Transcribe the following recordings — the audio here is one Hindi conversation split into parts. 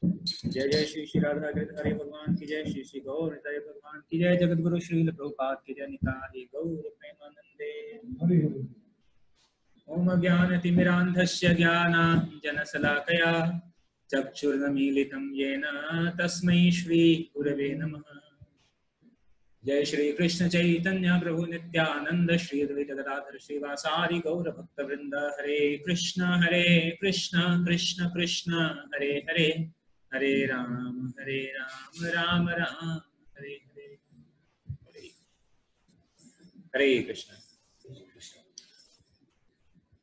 जय जय श्री श्री राधा कृष्ण हरे भगवान की जय, श्री श्री गौर निताय भगवान की जय, जगत गुरु श्रील प्रभुपाद की जय, निताय गौर प्रेमानंदे। ओम ज्ञानतिमिरान्धस्य ज्ञानाञ्जनशलाकया चक्षुर्मीलितं येन तस्मै श्री गुरवे नमः। जय श्री कृष्ण चैतन्य प्रभु नित्यानंद श्री अद्वैत गदाधर श्रीवासादि गौर भक्त वृंद। हरे कृष्ण कृष्ण कृष्ण हरे हरे, हरे राम राम राम हरे हरे। हरे कृष्ण।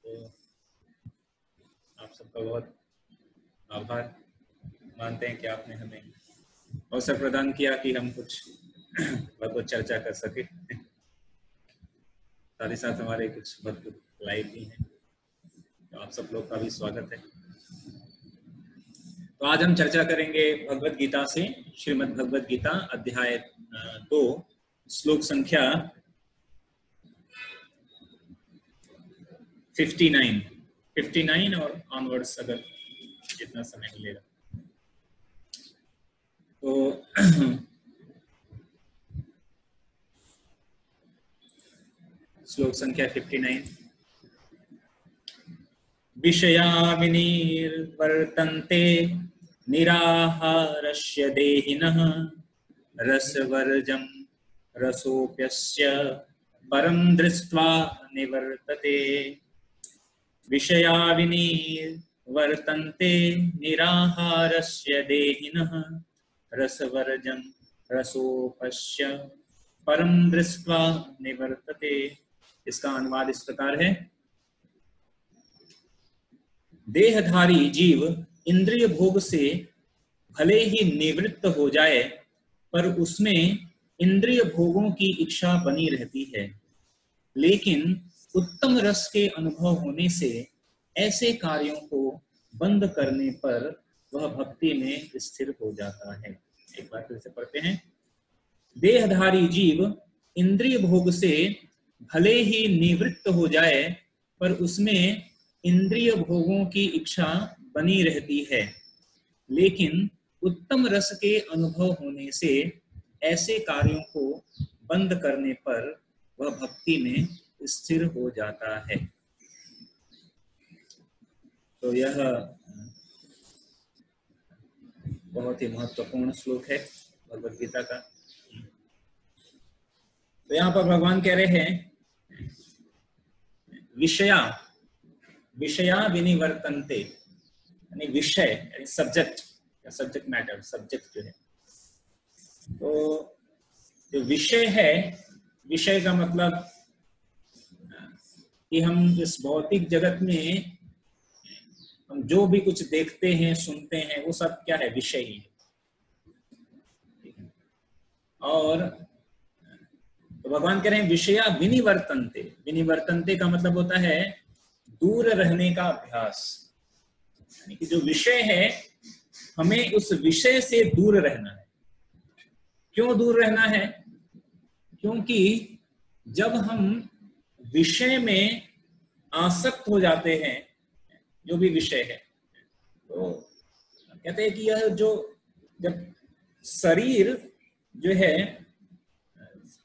तो आप सबका बहुत आभार मानते हैं कि आपने हमें अवसर प्रदान किया कि हम कुछ भगवत चर्चा कर सके। साथ ही साथ हमारे कुछ भक्त लाइव भी हैं, तो आप सब लोग का भी स्वागत है। तो आज हम चर्चा करेंगे भगवत गीता से, श्रीमद् भगवत गीता अध्याय 2 श्लोक संख्या 59 और ऑनवर्ड्स, अगर जितना समय मिलेगा। तो श्लोक संख्या 59। विषया विनिर्वर्तन्ते निराहारस्य देहिनः रसवर्जं रसोऽप्यस्य परं दृष्ट्वा निवर्तते। विषया विनिर्वर्तन्ते निराहारस्य देहिनः रसवर्जं रसोऽप्यस्य परं दृष्ट्वा निवर्तते। इसका अनुवाद इस प्रकार है। देहधारी जीव इंद्रिय भोग से भले ही निवृत्त हो जाए, पर उसमें इंद्रिय भोगों की इच्छा बनी रहती है। लेकिन उत्तम रस के अनुभव होने से ऐसे कार्यों को बंद करने पर वह भक्ति में स्थिर हो जाता है। एक बार फिर से पढ़ते हैं। देहधारी जीव इंद्रिय भोग से भले ही निवृत्त हो जाए, पर उसमें इंद्रिय भोगों की इच्छा बनी रहती है। लेकिन उत्तम रस के अनुभव होने से ऐसे कार्यों को बंद करने पर वह भक्ति में स्थिर हो जाता है। तो यह बहुत ही महत्वपूर्ण श्लोक है भगवद गीता का। तो यहाँ पर भगवान कह रहे हैं, विषया विनिवर्तन्ते, यानी विषय, यानी सब्जेक्ट मैटर, सब्जेक्ट जो है। तो जो विषय है, विषय का मतलब कि हम इस भौतिक जगत में हम जो भी कुछ देखते हैं सुनते हैं वो सब क्या है, विषय ही है। और तो भगवान कह रहे हैं विषया विनिवर्तन्ते। विनिवर्तन्ते का मतलब होता है दूर रहने का अभ्यास, यानी कि जो विषय है हमें उस विषय से दूर रहना है। क्यों दूर रहना है? क्योंकि जब हम विषय में आसक्त हो जाते हैं, जो भी विषय है, तो कहते हैं कि यह जो जब शरीर जो है,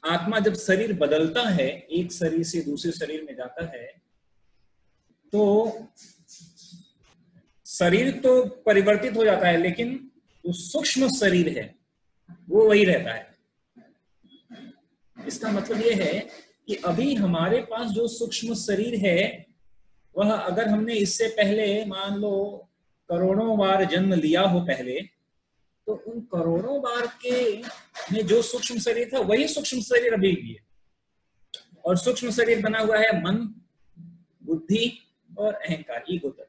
आत्मा जब शरीर बदलता है, एक शरीर से दूसरे शरीर में जाता है, तो शरीर तो परिवर्तित हो जाता है, लेकिन जो सूक्ष्म शरीर है वो वही रहता है। इसका मतलब ये है कि अभी हमारे पास जो सूक्ष्म शरीर है वह, अगर हमने इससे पहले मान लो करोड़ों बार जन्म लिया हो पहले, तो उन करोड़ों बार के में जो सूक्ष्म शरीर था वही सूक्ष्म शरीर अभी भी है। और सूक्ष्म शरीर बना हुआ है मन, बुद्धि और अहंकार, ईगो तत्व।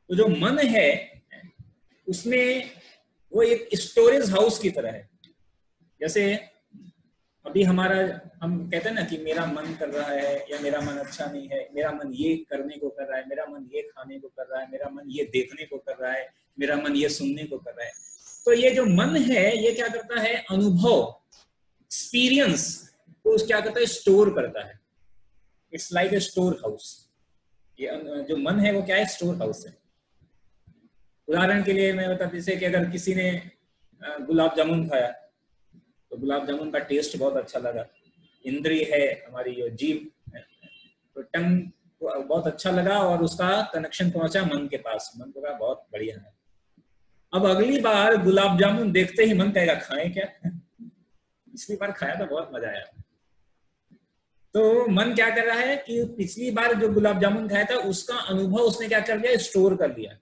तो जो मन है उसमें वो एक स्टोरेज हाउस की तरह है। जैसे अभी हमारा, हम कहते हैं ना कि मेरा मन कर रहा है या मेरा मन अच्छा नहीं है, मेरा मन ये करने को कर रहा है, मेरा मन ये खाने को कर रहा है, मेरा मन ये देखने को कर रहा है, मेरा मन ये सुनने को कर रहा है। तो ये जो मन है ये क्या करता है, अनुभव, एक्सपीरियंस को क्या करता है, स्टोर करता है। It's like a store house. ये जो मन है वो क्या है, स्टोर हाउस है। उदाहरण के लिए मैं बता, जैसे कि अगर किसी ने गुलाब जामुन खाया तो गुलाब जामुन का टेस्ट बहुत अच्छा लगा, इंद्रिय है हमारी जो जीभ है, तो टंग को बहुत अच्छा लगा और उसका कनेक्शन पहुंचा मन के पास, मन को कहा बहुत बढ़िया है। अब अगली बार गुलाब जामुन देखते ही मन कहेगा खाएं क्या, पिछली बार खाया तो बहुत मजा आया। तो मन क्या कर रहा है कि पिछली बार जो गुलाब जामुन खाया था उसका अनुभव उसने क्या कर लिया, स्टोर कर लिया।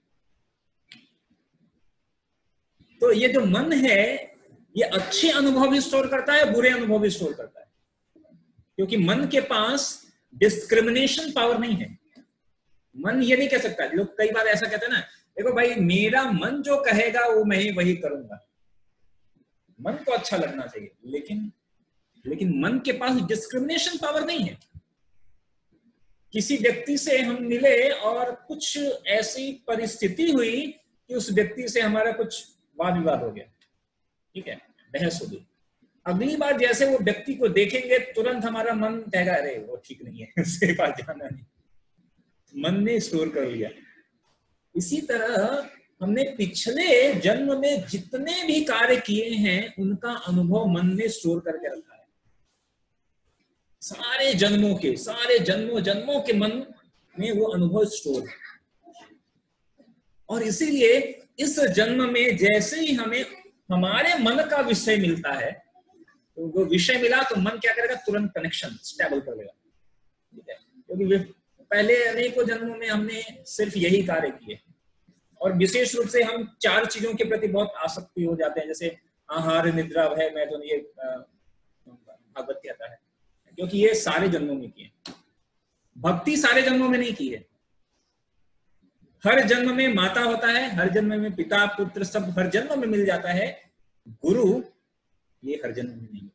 तो ये जो मन है ये अच्छे अनुभव भी स्टोर करता है, बुरे अनुभव भी स्टोर करता है, क्योंकि मन के पास डिस्क्रिमिनेशन पावर नहीं है। मन ये नहीं कह सकता, लोग कई बार ऐसा कहते हैं ना, देखो भाई मेरा मन जो कहेगा वो मैं ही वही करूंगा। मन को अच्छा लगना चाहिए, लेकिन मन के पास डिस्क्रिमिनेशन पावर नहीं है। किसी व्यक्ति से हम मिले और कुछ ऐसी परिस्थिति हुई कि उस व्यक्ति से हमारा कुछ वाद विवाद हो गया, ठीक है, बहस हो गई। अगली बार जैसे वो व्यक्ति को देखेंगे तुरंत हमारा मन कहेगा अरे वो ठीक नहीं है, उसके पास जाना नहीं, मन ने स्टोर कर लिया। इसी तरह हमने पिछले जन्म में जितने भी कार्य किए हैं उनका अनुभव मन ने स्टोर करके रखा है। सारे जन्मों के मन में वो अनुभव स्टोर है। और इसीलिए इस जन्म में जैसे ही हमें हमारे मन का विषय मिलता है, तो वो विषय मिला तो मन क्या करेगा, तुरंत कनेक्शन स्टेबल कर लेगा, ठीक है, क्योंकि पहले अनेकों जन्मों में हमने सिर्फ यही कार्य किए। और विशेष रूप से हम 4 चीजों के प्रति बहुत आसक्ति हो जाते हैं, जैसे आहार, निद्रा, भय, मैथुन, ये भागवत कहता है, क्योंकि ये सारे जन्मों में किए। भक्ति सारे जन्मों में नहीं की है। हर जन्म में माता होता है, हर जन्म में पिता पुत्र सब हर जन्म में मिल जाता है, गुरु ये हर जन्म में नहीं।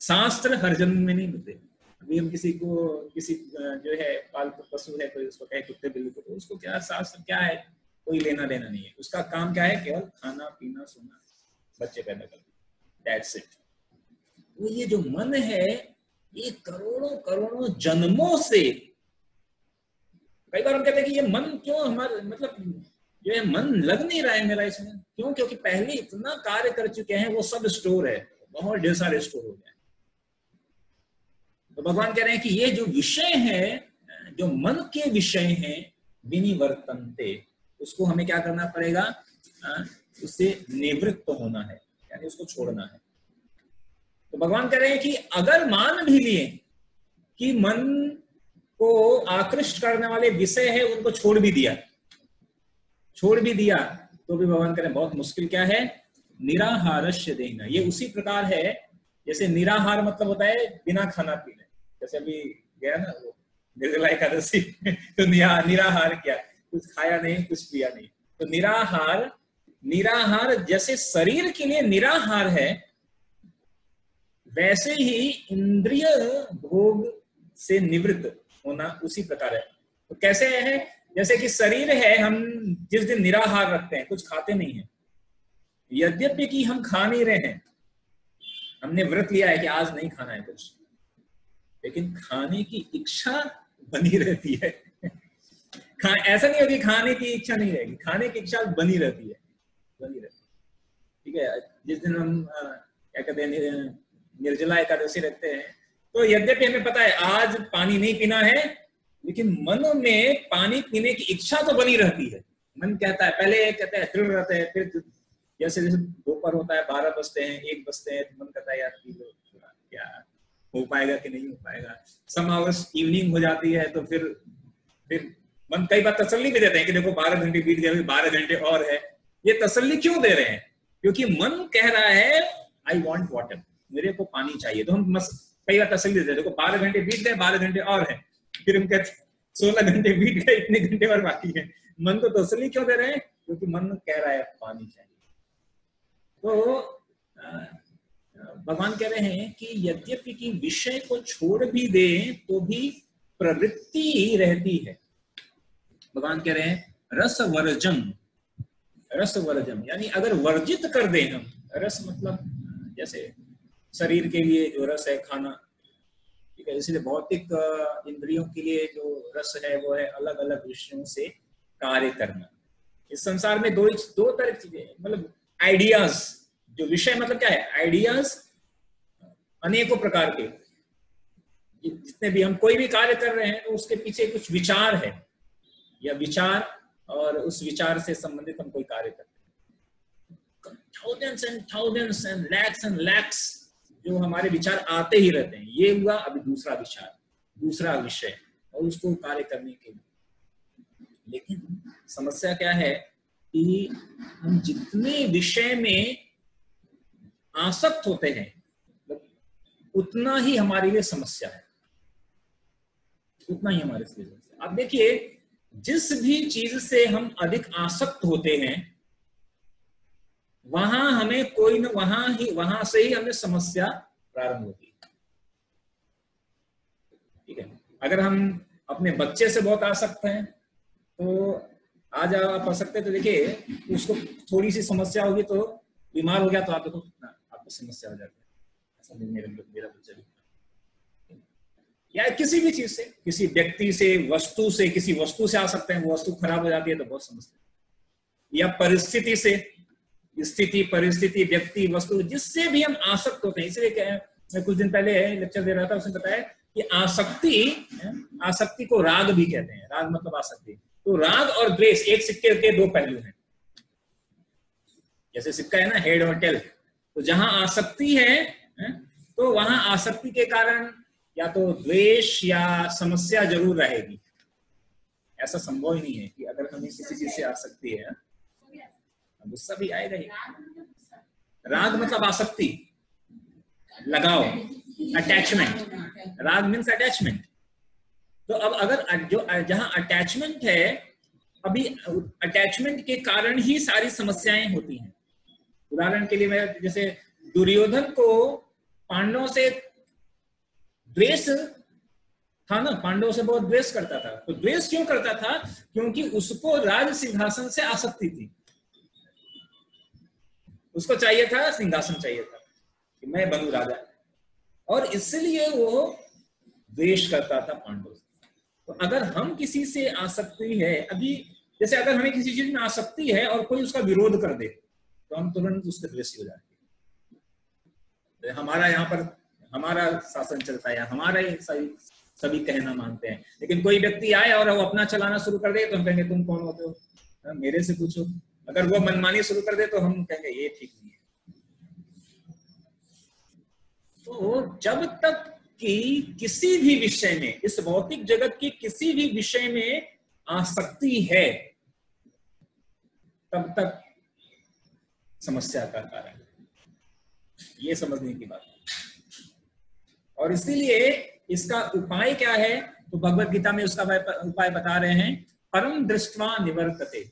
शास्त्र हर जन्म में नहीं मिलते। अभी हम किसी जो है पालतू पशु है, कोई उसको कहे कुत्ते बिल्ली को, तो उसको क्या शास्त्र क्या है, कोई लेना देना नहीं है। उसका काम क्या है, केवल खाना पीना सोना, बच्चे पैदा करना, दैट्स इट। तो ये जो मन है ये करोड़ों जन्मों से, कई बार हम कहते हैं कि ये मन क्यों हमारे मतलब जो है मन लग नहीं रहा है मेरा इसमें, क्यों? क्योंकि पहले इतना कार्य कर चुके हैं, वो सब स्टोर है, बहुत ढेर सारे स्टोर हो गए। तो भगवान कह रहे हैं कि ये जो विषय है, जो मन के विषय हैं, विनिवर्तन्ते, उसको हमें क्या करना पड़ेगा, उससे निवृत्त होना है, यानी उसको छोड़ना है। तो भगवान कह रहे हैं कि अगर मान भी लिए कि मन को आकृष्ट करने वाले विषय है उनको छोड़ भी दिया, तो भी भगवान कह रहे हैं बहुत मुश्किल क्या है, निराहारस्य देना। ये उसी प्रकार है जैसे निराहार मतलब होता है बिना खाना पीने, जैसे अभी गया ना वो निर्जला एकादशी तो निराहार किया, कुछ खाया नहीं कुछ पिया नहीं। तो निराहार जैसे शरीर के लिए निराहार है, वैसे ही इंद्रिय भोग से निवृत्त होना उसी प्रकार है। तो कैसे है, जैसे कि शरीर है, हम जिस दिन निराहार रखते हैं, कुछ खाते नहीं है, यद्यपि कि हम खा नहीं रहे हैं, हमने व्रत लिया है कि आज नहीं खाना है कुछ, लेकिन खाने की इच्छा बनी रहती है। ऐसा नहीं होगी खाने की इच्छा नहीं रहेगी, खाने की इच्छा बनी रहती है, ठीक है। जिस दिन हम क्या कहते हैं निर्जला एकादशी रखते हैं, तो यद्यपि हमें पता है आज पानी नहीं पीना है, लेकिन मन में पानी पीने की इच्छा तो बनी रहती है। मन कहता है, पहले कहते हैं दृढ़ रहते हैं, फिर जैसे दोपहर होता है, 12 बजते हैं, 1 बजते हैं, तो मन कहता है यार क्या हो पाएगा कि नहीं हो पाएगा। सम आवर्स इवनिंग हो जाती है, तो फिर मन कई बार तसल्ली भी देते हैं कि देखो 12 घंटे बीत गए, 12 घंटे और है। ये तसल्ली क्यों दे रहे हैं? क्योंकि मन कह रहा है आई वॉन्ट वाटर, मेरे को पानी चाहिए। तो हम कई बार तसल्ली देते हैं, देखो 12 घंटे बीत गए, 12 घंटे और है। फिर हम कहते 16 घंटे बीत गए, इतने घंटे और बाकी है। मन को तसल्ली क्यों दे रहे हैं? क्योंकि मन कह रहा है पानी चाहिए। तो भगवान कह रहे हैं कि यद्यपि कि विषय को छोड़ भी दे तो भी प्रवृत्ति रहती है। भगवान कह रहे हैं रस वर्जम, यानी अगर वर्जित कर दें हम, रस मतलब जैसे शरीर के लिए जो रस है खाना, ठीक है, इसलिए भौतिक इंद्रियों के लिए जो रस है वो है अलग अलग विषयों से कार्य करना। इस संसार में दो तरह की चीजें, मतलब आइडियाज, जो विषय मतलब क्या है, आइडियाज अनेकों प्रकार के, जितने भी हम कोई भी कार्य कर रहे हैं तो उसके पीछे कुछ विचार है, या विचार और उस विचार से संबंधित हम कोई कार्य करते हैं। थाउजेंड्स एंड लैक्स जो हमारे विचार आते ही रहते हैं, ये हुआ अभी दूसरा विचार, दूसरा विषय, और उसको कार्य करने के लिए। लेकिन समस्या क्या है कि हम जितने विषय में आसक्त होते हैं उतना ही हमारे लिए समस्या है, उतना ही हमारे लिए समस्या। आप देखिए, जिस भी चीज से हम अधिक आसक्त होते हैं वहां हमें कोई न वहां से ही हमें समस्या प्रारंभ होती है। ठीक है, अगर हम अपने बच्चे से बहुत आसक्त हैं तो आज आप आ सकते हैं, तो देखिए उसको थोड़ी सी समस्या होगी तो बीमार हो गया तो आप देखो कितना आपको समस्या हो जाती है। ऐसा मेरा बच्चा भी, या किसी भी चीज से, किसी व्यक्ति से, वस्तु से, किसी वस्तु से आ सकते हैं, वो वस्तु खराब हो जाती है तो बहुत समस्या, या परिस्थिति से, स्थिति, परिस्थिति, व्यक्ति, वस्तु, जिससे भी हम आसक्त होते हैं। इसलिए मैं कुछ दिन पहले लेक्चर दे रहा था, उसने बताया कि आसक्ति को राग भी कहते हैं। राग मतलब आसक्ति। तो राग और द्वेष एक सिक्के के दो पहलू हैं। जैसे सिक्का है ना, हेड और टेल, तो जहां आसक्ति है तो वहां आसक्ति के कारण या तो द्वेष या समस्या जरूर रहेगी। ऐसा संभव ही नहीं है कि अगर हमें किसी चीज से आसक्ति है, गुस्सा भी आएगा ही। राग मतलब आसक्ति, लगाव, अटैचमेंट। राग मीन्स अटैचमेंट। तो अब अगर जो जहां अटैचमेंट है, अभी अटैचमेंट के कारण ही सारी समस्याएं होती हैं। उदाहरण के लिए मैं, जैसे दुर्योधन को पांडवों से द्वेष था ना, पांडवों से बहुत द्वेष करता था। तो द्वेष क्यों करता था? क्योंकि उसको राज सिंहासन से आसक्ति थी। उसको चाहिए था, सिंहासन चाहिए था कि मैं बनूं राजा, और इसलिए वो द्वेष करता था पांडवों से। तो अगर हम किसी से आसक्ति है, अभी जैसे अगर हमें किसी चीज में आसक्ति है और कोई उसका विरोध कर दे तो हम तुरंत उसके द्वेषी हो जाते हैं। हमारा यहाँ पर हमारा शासन चलता है, हमारा सभी कहना मानते हैं, लेकिन कोई व्यक्ति आए और वो अपना चलाना शुरू कर दे तो हम कहेंगे तुम कौन होते हो, मेरे से पूछो। अगर वो मनमानी शुरू कर दे तो हम कहेंगे ये ठीक नहीं है। तो जब तक कि किसी भी विषय में, इस भौतिक जगत की किसी भी विषय में आसक्ति है, तब तक समस्या का कारण, ये समझने की बात है। और इसीलिए इसका उपाय क्या है? तो भगवत गीता में उसका उपाय बता रहे हैं, परम दृष्ट्वा निवर्तते।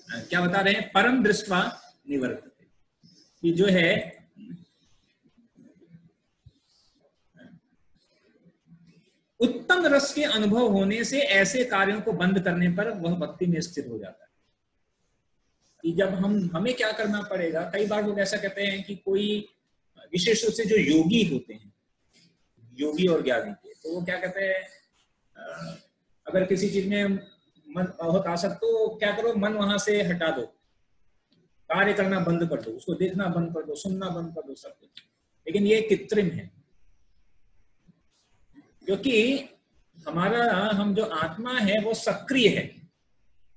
क्या बता रहे हैं? परम दृष्ट्वा निवर्तते, कि जो है उत्तम रस के अनुभव होने से ऐसे कार्यों को बंद करने पर वह भक्ति में स्थिर हो जाता है। कि जब हमें क्या करना पड़ेगा, कई बार लोग ऐसा कहते हैं कि कोई विशेष रूप से जो योगी होते हैं, योगी और ज्ञानी के, तो वो क्या कहते हैं, अगर किसी चीज में मन बहुत आसक्त तो क्या करो, मन वहां से हटा दो, कार्य करना बंद कर दो, उसको देखना बंद कर दो, सुनना बंद कर दो, सब कुछ। लेकिन ये कृत्रिम है, क्योंकि हम जो आत्मा है वो सक्रिय है,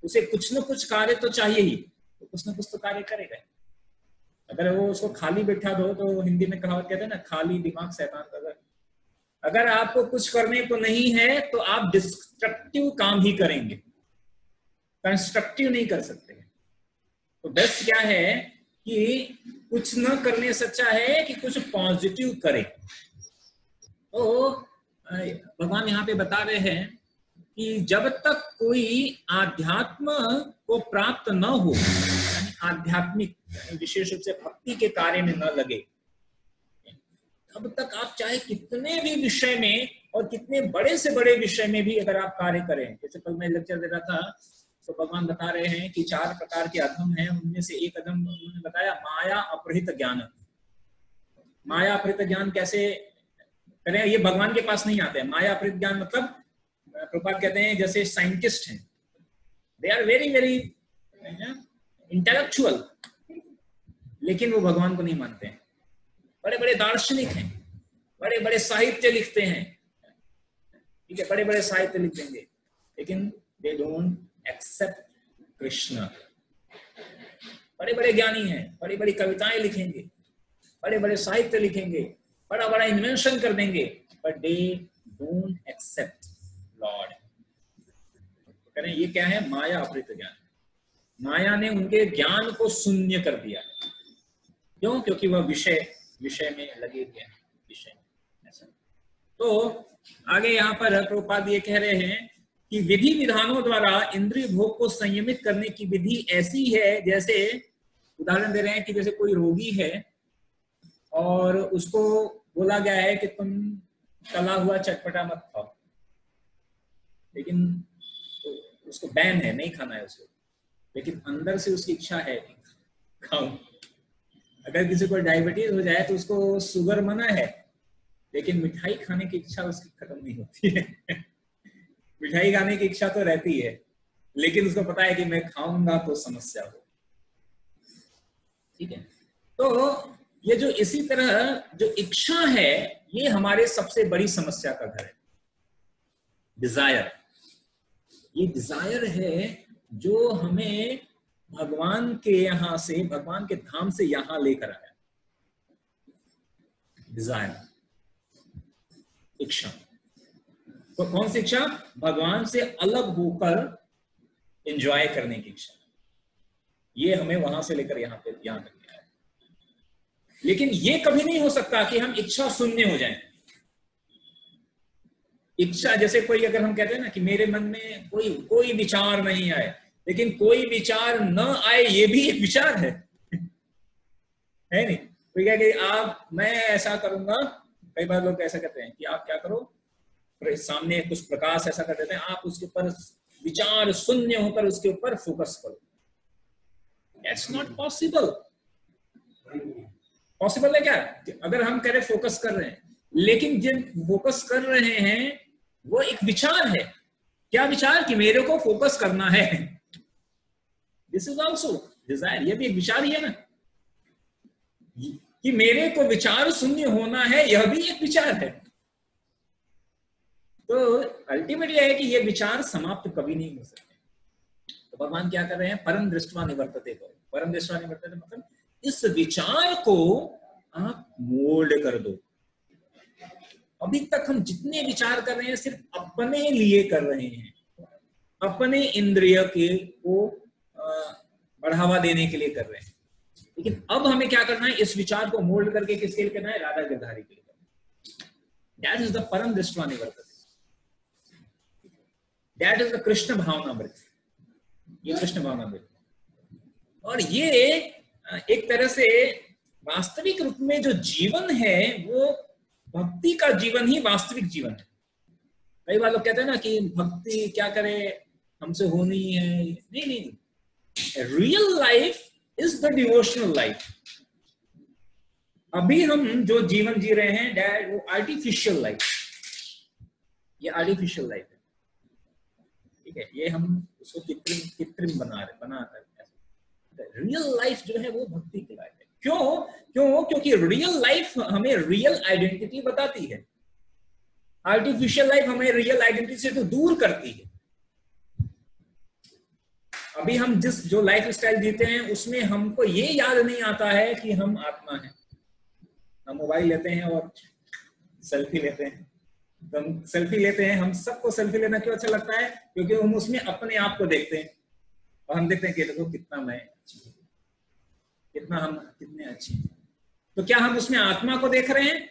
उसे कुछ न कुछ कार्य तो चाहिए ही, तो कुछ न कुछ तो कार्य करेगा। अगर वो उसको खाली बैठा दो, तो हिंदी में कहावत कहते हैं ना, खाली दिमाग शैतान का घर। अगर आपको कुछ करने को नहीं है तो आप डिस्ट्रक्टिव काम ही करेंगे, कंस्ट्रक्टिव नहीं कर सकते। तो बेस्ट क्या है कि कुछ न करने से अच्छा है कि कुछ पॉजिटिव करें। तो भगवान यहाँ पे बता रहे हैं कि जब तक कोई आध्यात्म को प्राप्त न हो, यानी आध्यात्मिक विशेष रूप से भक्ति के कार्य में न लगे, तब तक आप चाहे कितने भी विषय में और कितने बड़े से बड़े विषय में भी अगर आप कार्य करें। जैसे कल मैं लेक्चर दे रहा था तो भगवान बता रहे हैं कि 4 प्रकार के अधम हैं, उनमें से एक अधम उन्होंने बताया माया अपहृत ज्ञान। माया अपहृत ज्ञान कैसे करें? ये भगवान के पास नहीं आते हैं। माया अपहृत ज्ञान मतलब प्रभुपाद कहते हैं जैसे साइंटिस्ट हैं, they are very very intellectual, लेकिन वो भगवान को नहीं मानते हैं। बड़े बड़े दार्शनिक हैं, बड़े बड़े साहित्य लिखते हैं, ठीक है, बड़े बड़े साहित्य लिख देंगे, लेकिन दे डोंट एक्सेप्ट कृष्ण। बड़े बड़े ज्ञानी हैं, बड़ी बड़ी कविताएं लिखेंगे, बड़े बड़े साहित्य लिखेंगे, बड़ा बड़ा इन्वेंशन कर देंगे, but they don't accept lord. करें ये क्या है? माया अपहृत ज्ञान। माया ने उनके ज्ञान को शून्य कर दिया। क्यों? क्योंकि वह विषय में लगे हुए हैं, विषय ऐसा। तो आगे यहाँ पर प्रभुपाद ये कह रहे हैं कि विधि विधानों द्वारा इंद्रिय भोग को संयमित करने की विधि ऐसी है, जैसे उदाहरण दे रहे हैं कि जैसे कोई रोगी है और उसको बोला गया है कि तुम तला हुआ चटपटा मत खाओ, लेकिन तो उसको बैन है, नहीं खाना है उसको, लेकिन अंदर से उसकी इच्छा है कि खाऊं। अगर किसी को डायबिटीज हो जाए तो उसको शुगर मना है, लेकिन मिठाई खाने की इच्छा उसकी खत्म नहीं होती है। मिठाई खाने की इच्छा तो रहती है, लेकिन उसको पता है कि मैं खाऊंगा तो समस्या हो। ठीक है, तो ये जो इसी तरह जो इच्छा है, ये हमारे सबसे बड़ी समस्या का घर है। डिजायर, ये डिजायर है जो हमें भगवान के यहां से, भगवान के धाम से यहां लेकर आया। डिजायर, इच्छा। तो कौन सी इच्छा? भगवान से अलग होकर एंजॉय करने की इच्छा। ये हमें वहां से लेकर यहां तक आया। लेकिन ये कभी नहीं हो सकता कि हम इच्छा शून्य हो जाएं। इच्छा, जैसे कोई, अगर हम कहते हैं ना कि मेरे मन में कोई विचार नहीं आए, लेकिन कोई विचार न आए ये भी एक विचार है नहीं? कोई कहे कि आप, मैं ऐसा करूंगा। कई बार लोग ऐसा कहते हैं कि आप क्या करो, सामने कुछ प्रकाश ऐसा कर देते हैं, आप उसके ऊपर विचार शून्य होकर उसके ऊपर फोकस करो। That's not possible। पॉसिबल है क्या? अगर हम कह रहे फोकस कर रहे हैं, लेकिन जिन फोकस कर रहे हैं वो एक विचार है। क्या विचार? कि मेरे को फोकस करना है। दिस इज ऑल्सो डिजायर, ये भी एक विचार ही है ना, कि मेरे को विचार शून्य होना है, यह भी एक विचार है। तो अल्टीमेट यह है कि ये विचार समाप्त कभी नहीं हो सकते। तो भगवान क्या कर रहे हैं? परम दृष्टवा निवर्तते को। परम दृष्टवा निवर्तते मतलब इस विचार को आप मोल्ड कर दो। अभी तक हम जितने विचार कर रहे हैं सिर्फ अपने लिए कर रहे हैं, अपने इंद्रिय के को बढ़ावा देने के लिए कर रहे हैं। लेकिन अब हमें क्या करना है? इस विचार को मोल्ड करके किसके लिए करना है? राधा गिरधारी के लिए करना है। दैट इज द परम दृष्टवा निवर्तते। दैट इज द कृष्ण भावनामृत। ये कृष्ण भावनामृत, और ये एक तरह से वास्तविक रूप में जो जीवन है वो भक्ति का जीवन ही वास्तविक जीवन है। कई बार लोग कहते हैं ना कि भक्ति क्या करे, हमसे होनी है। नहीं, real life is the devotional life. अभी हम जो जीवन जी रहे हैं डैड, वो आर्टिफिशियल लाइफ, ये आर्टिफिशियल लाइफ है। ठीक है, ये हम उसको कृत्रिम बना कर। रियल लाइफ जो है वो भक्ति की लाइफ है। क्यों? क्योंकि रियल लाइफ हमें रियल आइडेंटिटी बताती है। आर्टिफिशियल लाइफ हमें रियल आइडेंटिटी से तो दूर करती है। अभी हम जो लाइफ स्टाइल जीते हैं उसमें हमको ये याद नहीं आता है कि हम आत्मा हैं। हम मोबाइल लेते हैं और सेल्फी लेते हैं। हम सेल्फी लेते हैं, हम सबको सेल्फी लेना क्यों अच्छा लगता है? क्योंकि हम उसमें अपने आप को देखते हैं और हम देखते हैं कि देखो कितना मैं अच्छी हूं, कितने अच्छे हैं। तो क्या हम उसमें आत्मा को देख रहे हैं?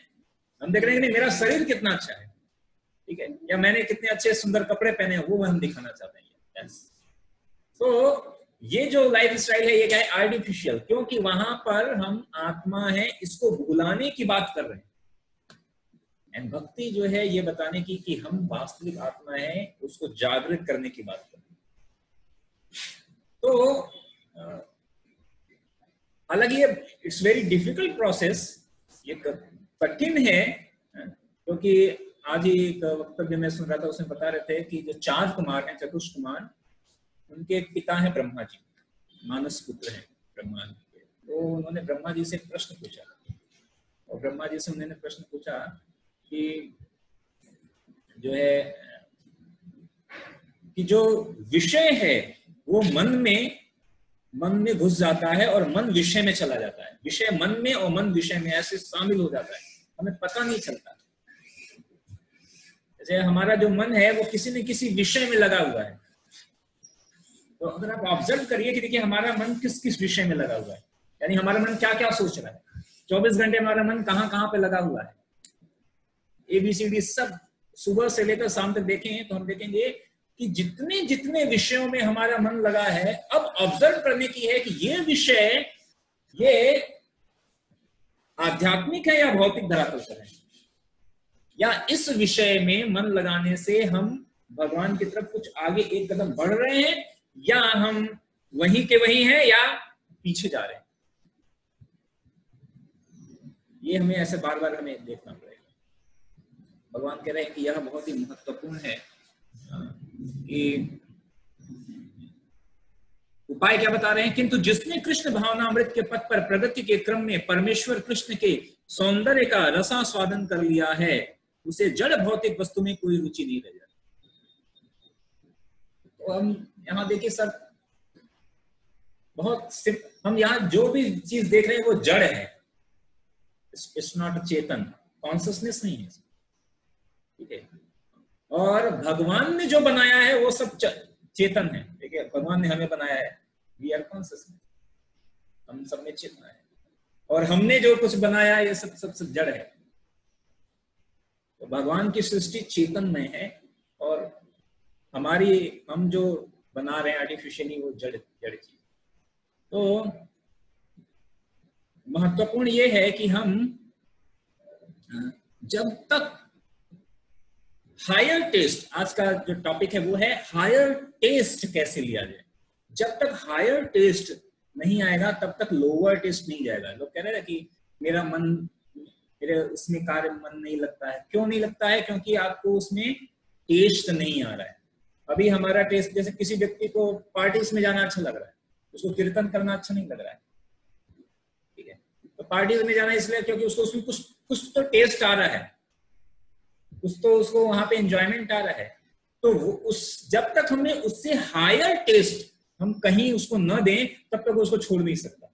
हम देख रहे हैं कि नहीं, मेरा शरीर कितना अच्छा है, ठीक है, या मैंने कितने अच्छे सुंदर कपड़े पहने हैं, वो हम दिखाना चाहते हैं। तो ये जो लाइफ स्टाइल है ये क्या है? आर्टिफिशियल। क्योंकि वहां पर हम आत्मा है इसको भुलाने की बात कर रहे हैं। एंड भक्ति जो है ये बताने की कि हम वास्तविक आत्मा है, उसको जागृत करने की बात कर रहे हैं। तो हालांकि ये इट्स वेरी डिफिकल्ट प्रोसेस, ये कठिन है। क्योंकि आज ही एक वक्तव्य में सुन रहा था, उसमें बता रहे थे कि जो 4 कुमार हैं, चतुष कुमार, उनके एक पिता हैं ब्रह्मा जी, मानस पुत्र हैं ब्रह्मा जी के। तो उन्होंने ब्रह्मा जी से प्रश्न पूछा, और ब्रह्मा जी से उन्होंने प्रश्न पूछा कि जो है कि जो विषय है वो मन में घुस जाता है और मन विषय में चला जाता है, विषय मन में और मन विषय में ऐसे शामिल हो जाता है, हमें पता नहीं चलता। जैसे हमारा जो मन है वो किसी न किसी विषय में लगा हुआ है। तो अगर आप ऑब्जर्व करिए कि देखिए हमारा मन किस किस विषय में लगा हुआ है, यानी हमारा मन क्या क्या सोच रहा है, 24 घंटे हमारा मन कहाँ कहाँ पे लगा हुआ है, ABCD सब सुबह से लेकर शाम तक देखें तो हम देखेंगे कि जितने जितने विषयों में हमारा मन लगा है, अब ऑब्जर्व करने की है कि ये विषय ये आध्यात्मिक है या भौतिक धरातल पर है, या इस विषय में मन लगाने से हम भगवान की तरफ कुछ आगे एक कदम बढ़ रहे हैं, या हम वहीं के वहीं हैं या पीछे जा रहे हैं। ये हमें ऐसे बार बार हमें देखना पड़ेगा। भगवान कह रहे हैं कि यह बहुत ही महत्वपूर्ण है कि उपाय क्या बता रहे हैं, किंतु जिसने कृष्ण भावनामृत के पथ पर प्रगति के क्रम में परमेश्वर कृष्ण के सौंदर्य का रसास्वादन कर लिया है, उसे जड़ भौतिक वस्तु में कोई रुचि नहीं रह जाती। तो हम यहाँ देखिए सर, बहुत हम यहाँ जो भी चीज देख रहे हैं वो जड़ है, इट्स नॉट चेतन, कॉन्शियसनेस नहीं है, ठीक है। और भगवान ने जो बनाया है वो सब चेतन है, ठीक है। भगवान ने हमें बनाया है, वी आर कॉन्शियसनेस, हम सब में चेतना है, और हमने जो कुछ बनाया है ये सब जड़ है। तो भगवान की सृष्टि चेतनमय है, और हम जो बना रहे हैं आर्टिफिशियली वो जड़ चीज। तो महत्वपूर्ण ये है कि हम जब तक हायर टेस्ट, आज का जो टॉपिक है वो है हायर टेस्ट कैसे लिया जाए। जब तक हायर टेस्ट नहीं आएगा तब तक लोअर टेस्ट नहीं जाएगा। लोग कह रहे हैं कि मेरे उसमें कार्य मन नहीं लगता है। क्यों नहीं लगता है? क्योंकि आपको उसमें टेस्ट नहीं आ रहा है। अभी हमारा टेस्ट, जैसे किसी व्यक्ति को पार्टीज में जाना अच्छा लग रहा है, उसको कीर्तन करना अच्छा नहीं लग रहा है, ठीक है। तो पार्टीज में जाना इसलिए क्योंकि उसको उसमें कुछ तो टेस्ट आ रहा है, कुछ तो उसको वहां पे एंजॉयमेंट आ रहा है। तो जब तक हमने उससे हायर टेस्ट हम कहीं उसको न दें तब तक उसको छोड़ नहीं सकता,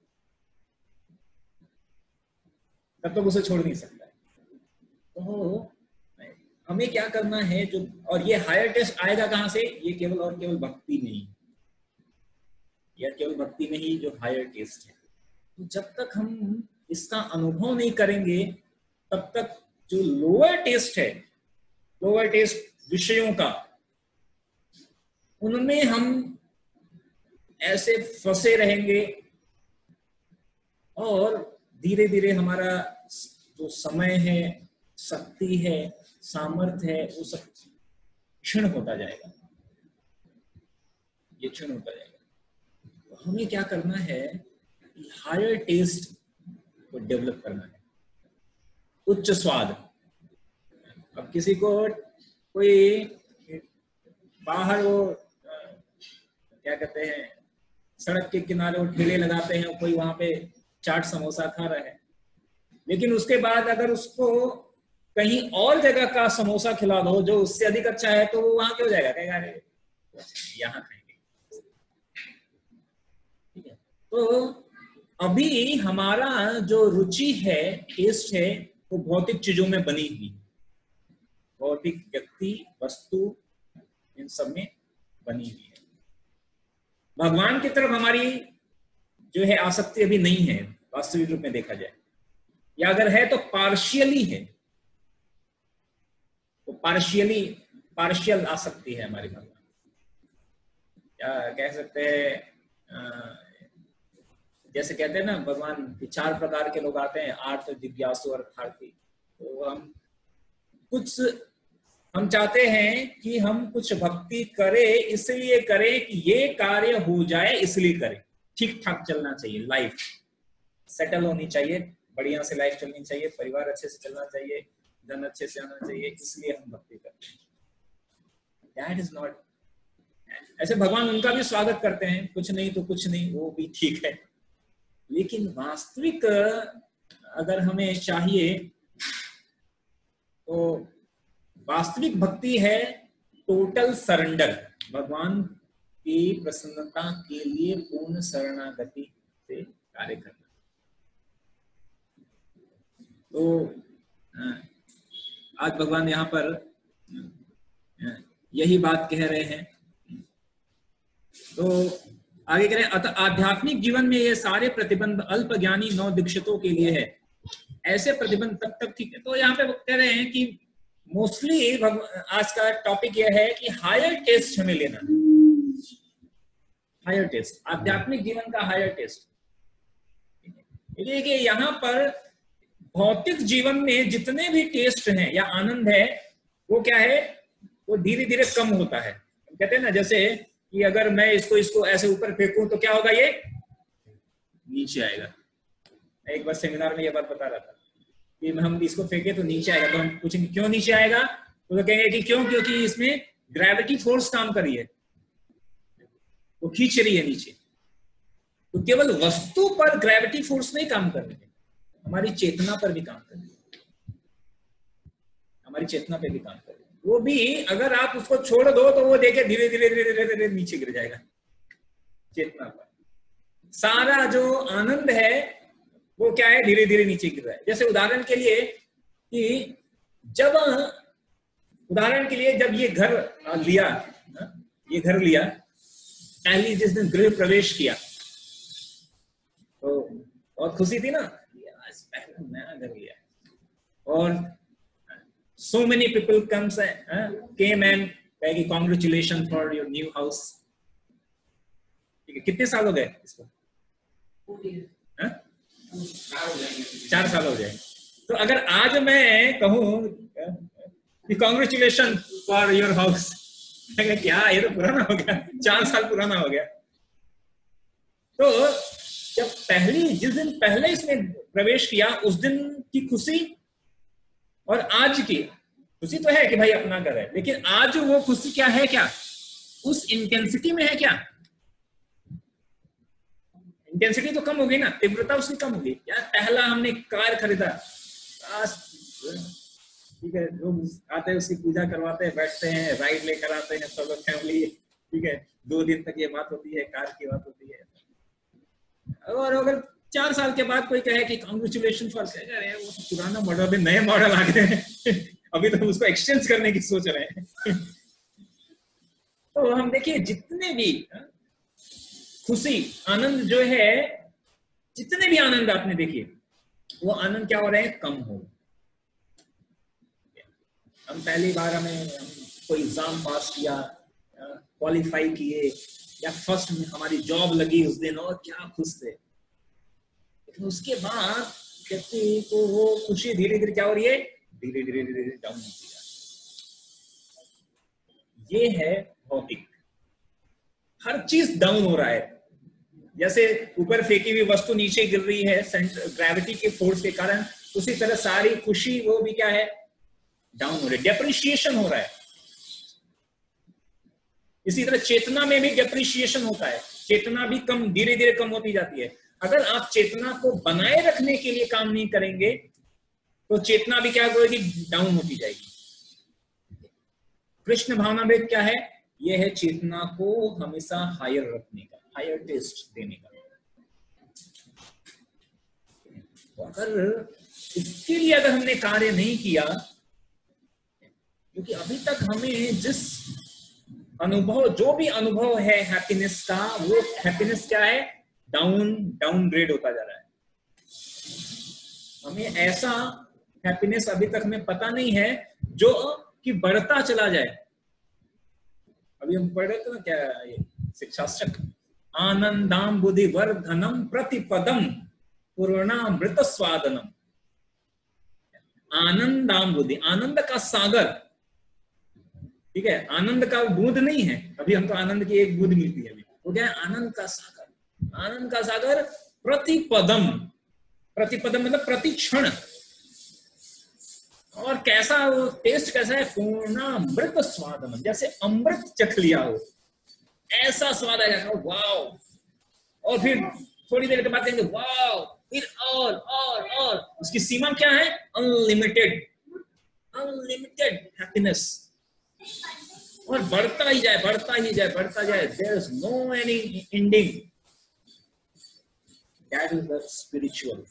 तब तक उसे छोड़ नहीं सकता। तो हमें क्या करना है, जो और ये हायर टेस्ट आएगा कहां से? ये केवल और केवल भक्ति में ही, या केवल भक्ति में ही जो हायर टेस्ट है। तो जब तक हम इसका अनुभव नहीं करेंगे तब तक जो लोअर टेस्ट है, लोअर टेस्ट विषयों का, उनमें हम ऐसे फंसे रहेंगे, और धीरे धीरे हमारा जो समय है, शक्ति है, सामर्थ्य है, वो सब क्षीण होता जाएगा, ये क्षीण होता जाएगा। तो हमें क्या करना है, हायर टेस्ट को डेवलप करना है, उच्च स्वाद। अब किसी को कोई बाहर वो क्या कहते हैं, सड़क के किनारे वो ठेले लगाते हैं, कोई वहां पे चाट समोसा खा रहा है, लेकिन उसके बाद अगर उसको कहीं और जगह का समोसा खिला दो जो उससे अधिक अच्छा है, तो वो वहां क्यों जाएगा, कहेगा अरे यहाँ खाएंगे, ठीक है। तो अभी हमारा जो रुचि है, टेस्ट है, वो भौतिक चीजों में बनी हुई, भौतिक व्यक्ति, वस्तु, इन सब में बनी हुई है। भगवान की तरफ हमारी जो है आसक्ति अभी नहीं है, वास्तविक रूप में देखा जाए, या अगर है तो पार्शियली है, तो पार्शियल आसक्ति है हमारी भगवान, या कह सकते हैं जैसे कहते हैं ना, भगवान के 4 प्रकार के लोग आते हैं, आर्थ, जिज्ञासु, अर्थार्थी। तो हम चाहते हैं कि हम कुछ भक्ति करें, इसलिए करें कि ये कार्य हो जाए, इसलिए करें, ठीक ठाक चलना चाहिए, लाइफ सेटल होनी चाहिए, बढ़िया से लाइफ चलनी चाहिए, परिवार अच्छे से चलना चाहिए, धन अच्छे से आना चाहिए, इसलिए हम भक्ति करते हैं। दैट इज नॉट ऐसे भगवान उनका भी स्वागत करते हैं, कुछ नहीं तो कुछ नहीं, वो भी ठीक है। लेकिन वास्तविक अगर हमें चाहिए तो वास्तविक भक्ति है टोटल सरेंडर, भगवान की प्रसन्नता के लिए पूर्ण शरणागति से कार्य करना। तो आज भगवान यहाँ पर यही बात कह रहे हैं। तो आगे कह रहे हैं, अतः आध्यात्मिक जीवन में ये सारे प्रतिबंध अल्प ज्ञानी नौ दीक्षितों के लिए है। ऐसे प्रतिबंध तब तक ठीक है। तो यहाँ पे कह रहे हैं कि मोस्टली आज का टॉपिक यह है कि हायर टेस्ट हमें लेना है, हायर टेस्ट, आध्यात्मिक जीवन का हायर टेस्ट। देखिए यहाँ पर भौतिक जीवन में जितने भी टेस्ट हैं या आनंद है वो क्या है, वो धीरे धीरे कम होता है। कहते हैं ना, जैसे कि अगर मैं इसको ऐसे ऊपर फेंकूं तो क्या होगा, ये नीचे आएगा। एक बार सेमिनार में ये बात बता रहा था कि हम इसको फेंके तो नीचे आएगा। तो हम पूछेंगे क्यों नीचे आएगा, तो कहेंगे कि क्यों, क्योंकि इसमें ग्रेविटी फोर्स काम कर रही है, वो खींच रही है नीचे। तो केवल वस्तु पर ग्रेविटी फोर्स नहीं काम कर रही है, हमारी चेतना पर भी काम कर रही है, हमारी चेतना पर भी काम कर रही है। वो भी अगर आप उसको छोड़ दो तो वो देखे धीरे धीरे धीरे धीरे धीरे नीचे गिर जाएगा। चेतना पर सारा जो आनंद है वो क्या है, धीरे धीरे नीचे गिर रहा है। जैसे उदाहरण के लिए कि जब ये घर लिया, पहली जिस दिन गृह प्रवेश किया तो बहुत खुशी थी ना, आज पहला नया घर लिया। और so many people came and कहे congratulations for your new house। ठीक है, कितने साल हो गए इसको? 4 साल हो गए। तो अगर आज मैं कहूं कि congratulations for your house, क्या ये तो पुराना हो गया, 4 साल पुराना हो गया। तो जब जिस दिन पहले इसमें प्रवेश किया उस दिन की खुशी और आज की खुशी तो है कि भाई अपना घर है, लेकिन आज वो खुशी क्या है, क्या उस इंटेंसिटी में है, क्या इंटेंसिटी तो कम हो गई ना, तीव्रता उसकी कम हो गई। यार पहला हमने कार खरीदा, ठीक है, लोग आते हैं उसकी पूजा करवाते हैं, बैठते हैं, राइड लेकर आते हैं सब फैमिली, ठीक है, 2 दिन तक ये बात होती है, कार की बात होती है। और अगर 4 साल के बाद कोई कहे कि कांग्रेचुलेशन फॉर, कहेगा वो तो पुराना मॉडल, अभी नए मॉडल आ गए हैं, अभी तो उसको एक्सचेंज करने की सोच रहे हैं। तो हम देखिए जितने भी खुशी आनंद जो है, जितने भी आनंद आपने देखिए वो आनंद क्या हो रहे हैं, कम हो। हम पहली बार हम कोई एग्जाम पास किया, क्वालिफाई किए, या फर्स्ट में हमारी जॉब लगी उस दिन, और क्या खुश थे। लेकिन उसके बाद व्यक्ति को वो खुशी धीरे धीरे क्या हो रही है, धीरे धीरे धीरे धीरे डाउन होती है। ये है भौतिक, हर चीज डाउन हो रहा है। जैसे ऊपर फेंकी हुई वस्तु नीचे गिर रही है ग्रेविटी के फोर्स के कारण, उसी तरह सारी खुशी वो भी क्या है, डाउन हो रही है, डेप्रिशिएशन हो रहा है। इसी तरह चेतना में भी डेप्रिशिएशन होता है, चेतना भी कम धीरे धीरे कम होती जाती है। अगर आप चेतना को बनाए रखने के लिए काम नहीं करेंगे तो चेतना भी क्या होगी, डाउन होती जाएगी। कृष्ण भावनावेद क्या है, यह है चेतना को हमेशा हायर रखने का, हायर टेस्ट देने का। अगर इसके लिए अगर हमने कार्य नहीं किया, क्योंकि अभी तक हमें जिस अनुभव, जो भी अनुभव है हैप्पीनेस का, वो हैप्पीनेस क्या है, डाउनग्रेड होता जा रहा है। हमें ऐसा हैप्पीनेस अभी तक हमें पता नहीं है जो कि बढ़ता चला जाए। अभी हम पढ़ रहे थे ना क्या, ये शिक्षाश्रक, आनंदाम बुद्धि वर्धनम प्रतिपदम पूर्णामृत स्वादनम। आनंदाम बुद्धि, आनंद का सागर, ठीक है, आनंद का बूंद नहीं है, अभी हमको आनंद की एक बूंद मिलती है, अभी वो क्या है, आनंद का सागर। आनंद का सागर प्रतिपदम, प्रतिपदम मतलब प्रति क्षण। और कैसा वो टेस्ट कैसा है, पूर्णामृत स्वादनम, जैसे अमृत चख लिया हो, ऐसा स्वाद आ जाएगा, वाओ। और फिर थोड़ी देर के बाद कहेंगे वाओ, फिर और उसकी सीमा क्या है? Unlimited, unlimited happiness. और बढ़ता ही जाए, बढ़ता ही जाए, बढ़ता जाए, there is no any ending. That is the spiritual.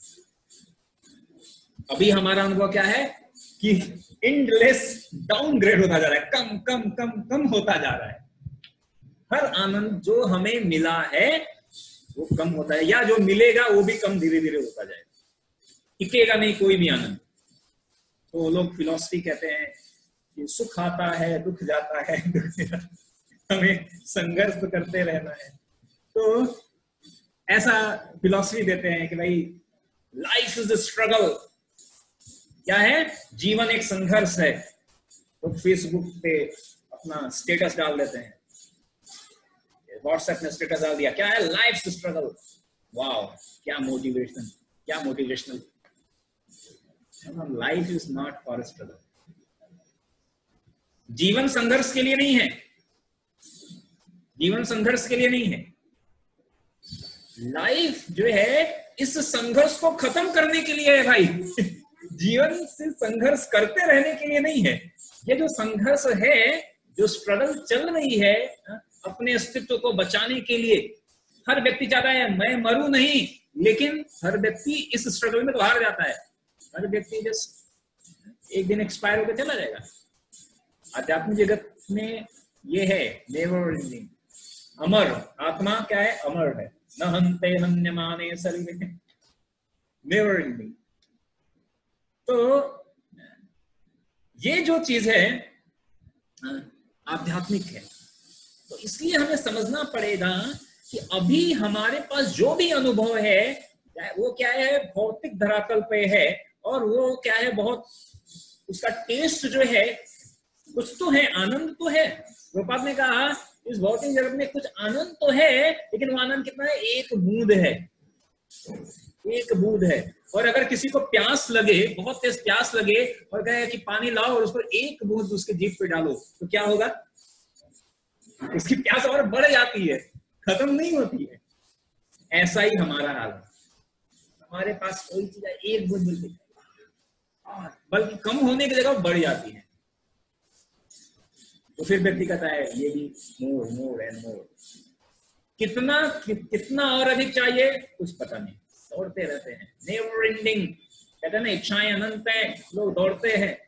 अभी हमारा अनुभव क्या है कि एंडलेस डाउनग्रेड होता जा रहा है, कम कम कम कम होता जा रहा है। हर आनंद जो हमें मिला है वो कम होता है, या जो मिलेगा वो भी कम धीरे धीरे होता जाएगा, टिकेगा नहीं कोई भी आनंद। तो लोग फिलॉसफी कहते हैं कि सुख आता है, दुख जाता है, हमें संघर्ष करते रहना है। तो ऐसा फिलॉसफी देते हैं कि भाई लाइफ इज अ स्ट्रगल। क्या है? जीवन एक संघर्ष है। तो फेसबुक पे अपना स्टेटस डाल देते हैं, व्हाट्सएप में स्टेटस डाल दिया, क्या है? Life struggle. वाओ, क्या मोटिवेशन, क्या motivational. Life is not for struggle. जीवन संघर्ष के लिए नहीं है, जीवन संघर्ष के लिए नहीं है। लाइफ जो है इस संघर्ष को खत्म करने के लिए है भाई। जीवन से संघर्ष करते रहने के लिए नहीं है। ये जो संघर्ष है, जो स्ट्रगल चल रही है अपने अस्तित्व को बचाने के लिए, हर व्यक्ति चाहता है मैं मरूं नहीं, लेकिन हर व्यक्ति इस स्ट्रगल में तो हार जाता है। हर व्यक्ति जस्ट एक दिन एक्सपायर होकर चला जाएगा। आध्यात्मिक जगत में ये है नेवर एंडिंग, अमर आत्मा क्या है? अमर है, न हन्ते हन्यमाने शरीरे, नेवर एंडिंग। तो ये जो चीज है आध्यात्मिक है। तो इसलिए हमें समझना पड़ेगा कि अभी हमारे पास जो भी अनुभव है वो क्या है? भौतिक धरातल पे है, और वो क्या है? बहुत उसका टेस्ट जो है कुछ तो है, आनंद तो है। गोपाल ने कहा इस भौतिक जगत में कुछ आनंद तो है, लेकिन वो आनंद कितना है? एक बूंद है, एक बूंद है। और अगर किसी को प्यास लगे, बहुत तेज प्यास लगे, और कहे कि पानी लाओ, और उसको एक बूंद उसके जीभ पे डालो, तो क्या होगा? उसकी प्यास और बढ़ जाती है, खत्म नहीं होती है। ऐसा ही हमारा हाल है। हमारे पास कोई चीज एक बूंद मिलती है, बल्कि कम होने की जगह बढ़ जाती है। तो फिर व्यक्ति कहता है ये भी मोर मोर एंड मोर। कितना और अधिक चाहिए? कुछ पता नहीं, दौड़ते रहते हैं, नेवर एंडिंग। कहते हैं ना, इच्छाएं अनंत है, लोग दौड़ते हैं।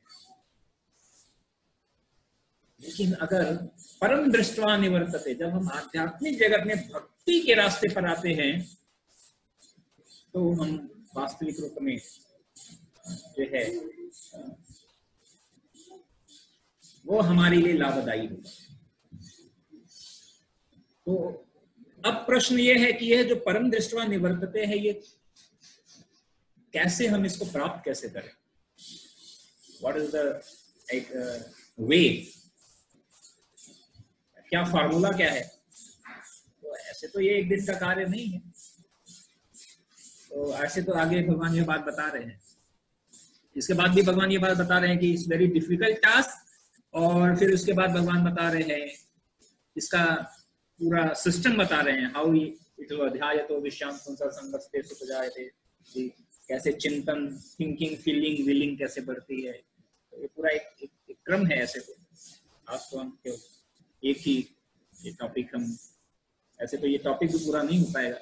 लेकिन अगर परम दृष्टवा निवर्तते, जब हम आध्यात्मिक जगत में भक्ति के रास्ते पर आते हैं, तो हम वास्तविक रूप में जो है वो हमारे लिए लाभदायी होगा। तो अब प्रश्न ये है कि यह जो परम दृष्टवा निवर्तते है, ये कैसे हम इसको प्राप्त कैसे करें? व्हाट इज द एक वे? क्या फार्मूला क्या है? तो ऐसे तो ये एक दिन का कार्य नहीं है। तो ऐसे तो आगे भगवान ये बात बता रहे हैं, इसके बाद भी भगवान ये बात बता रहे हैं कि इट्स वेरी डिफिकल्ट टास्क। और फिर उसके बाद भगवान बता रहे हैं इसका पूरा सिस्टम बता रहे हैं, हाउ इट अध्याय तो विश्राम संसार संगस्ते सुख जाए थे, कैसे चिंतन, थिंकिंग, फीलिंग, विलिंग कैसे बढ़ती है। तो ये पूरा एक क्रम है। ऐसे तो आज तो हम एक ही ये टॉपिक, हम ऐसे तो ये टॉपिक भी पूरा नहीं हो पाएगा।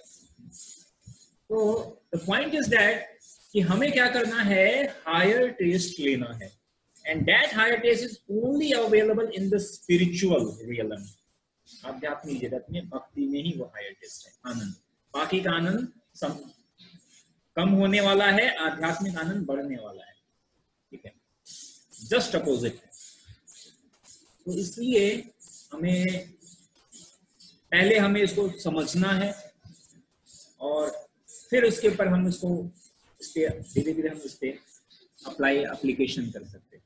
तो द पॉइंट इज दैट कि हमें क्या करना है? हायर टेस्ट लेना है, and that higher test is only available in the spiritual realm. आध्यात्मिक जगत में, भक्ति में ही वो हायर टेस्ट है, आनंद। बाकी का आनंद कम होने वाला है, आध्यात्मिक आनंद बढ़ने वाला है। ठीक है, जस्ट अपोजिट है। तो इसलिए पहले हमें इसको समझना है, और फिर उसके ऊपर हम इसको धीरे धीरे हम इस पे एप्लीकेशन कर सकते हैं।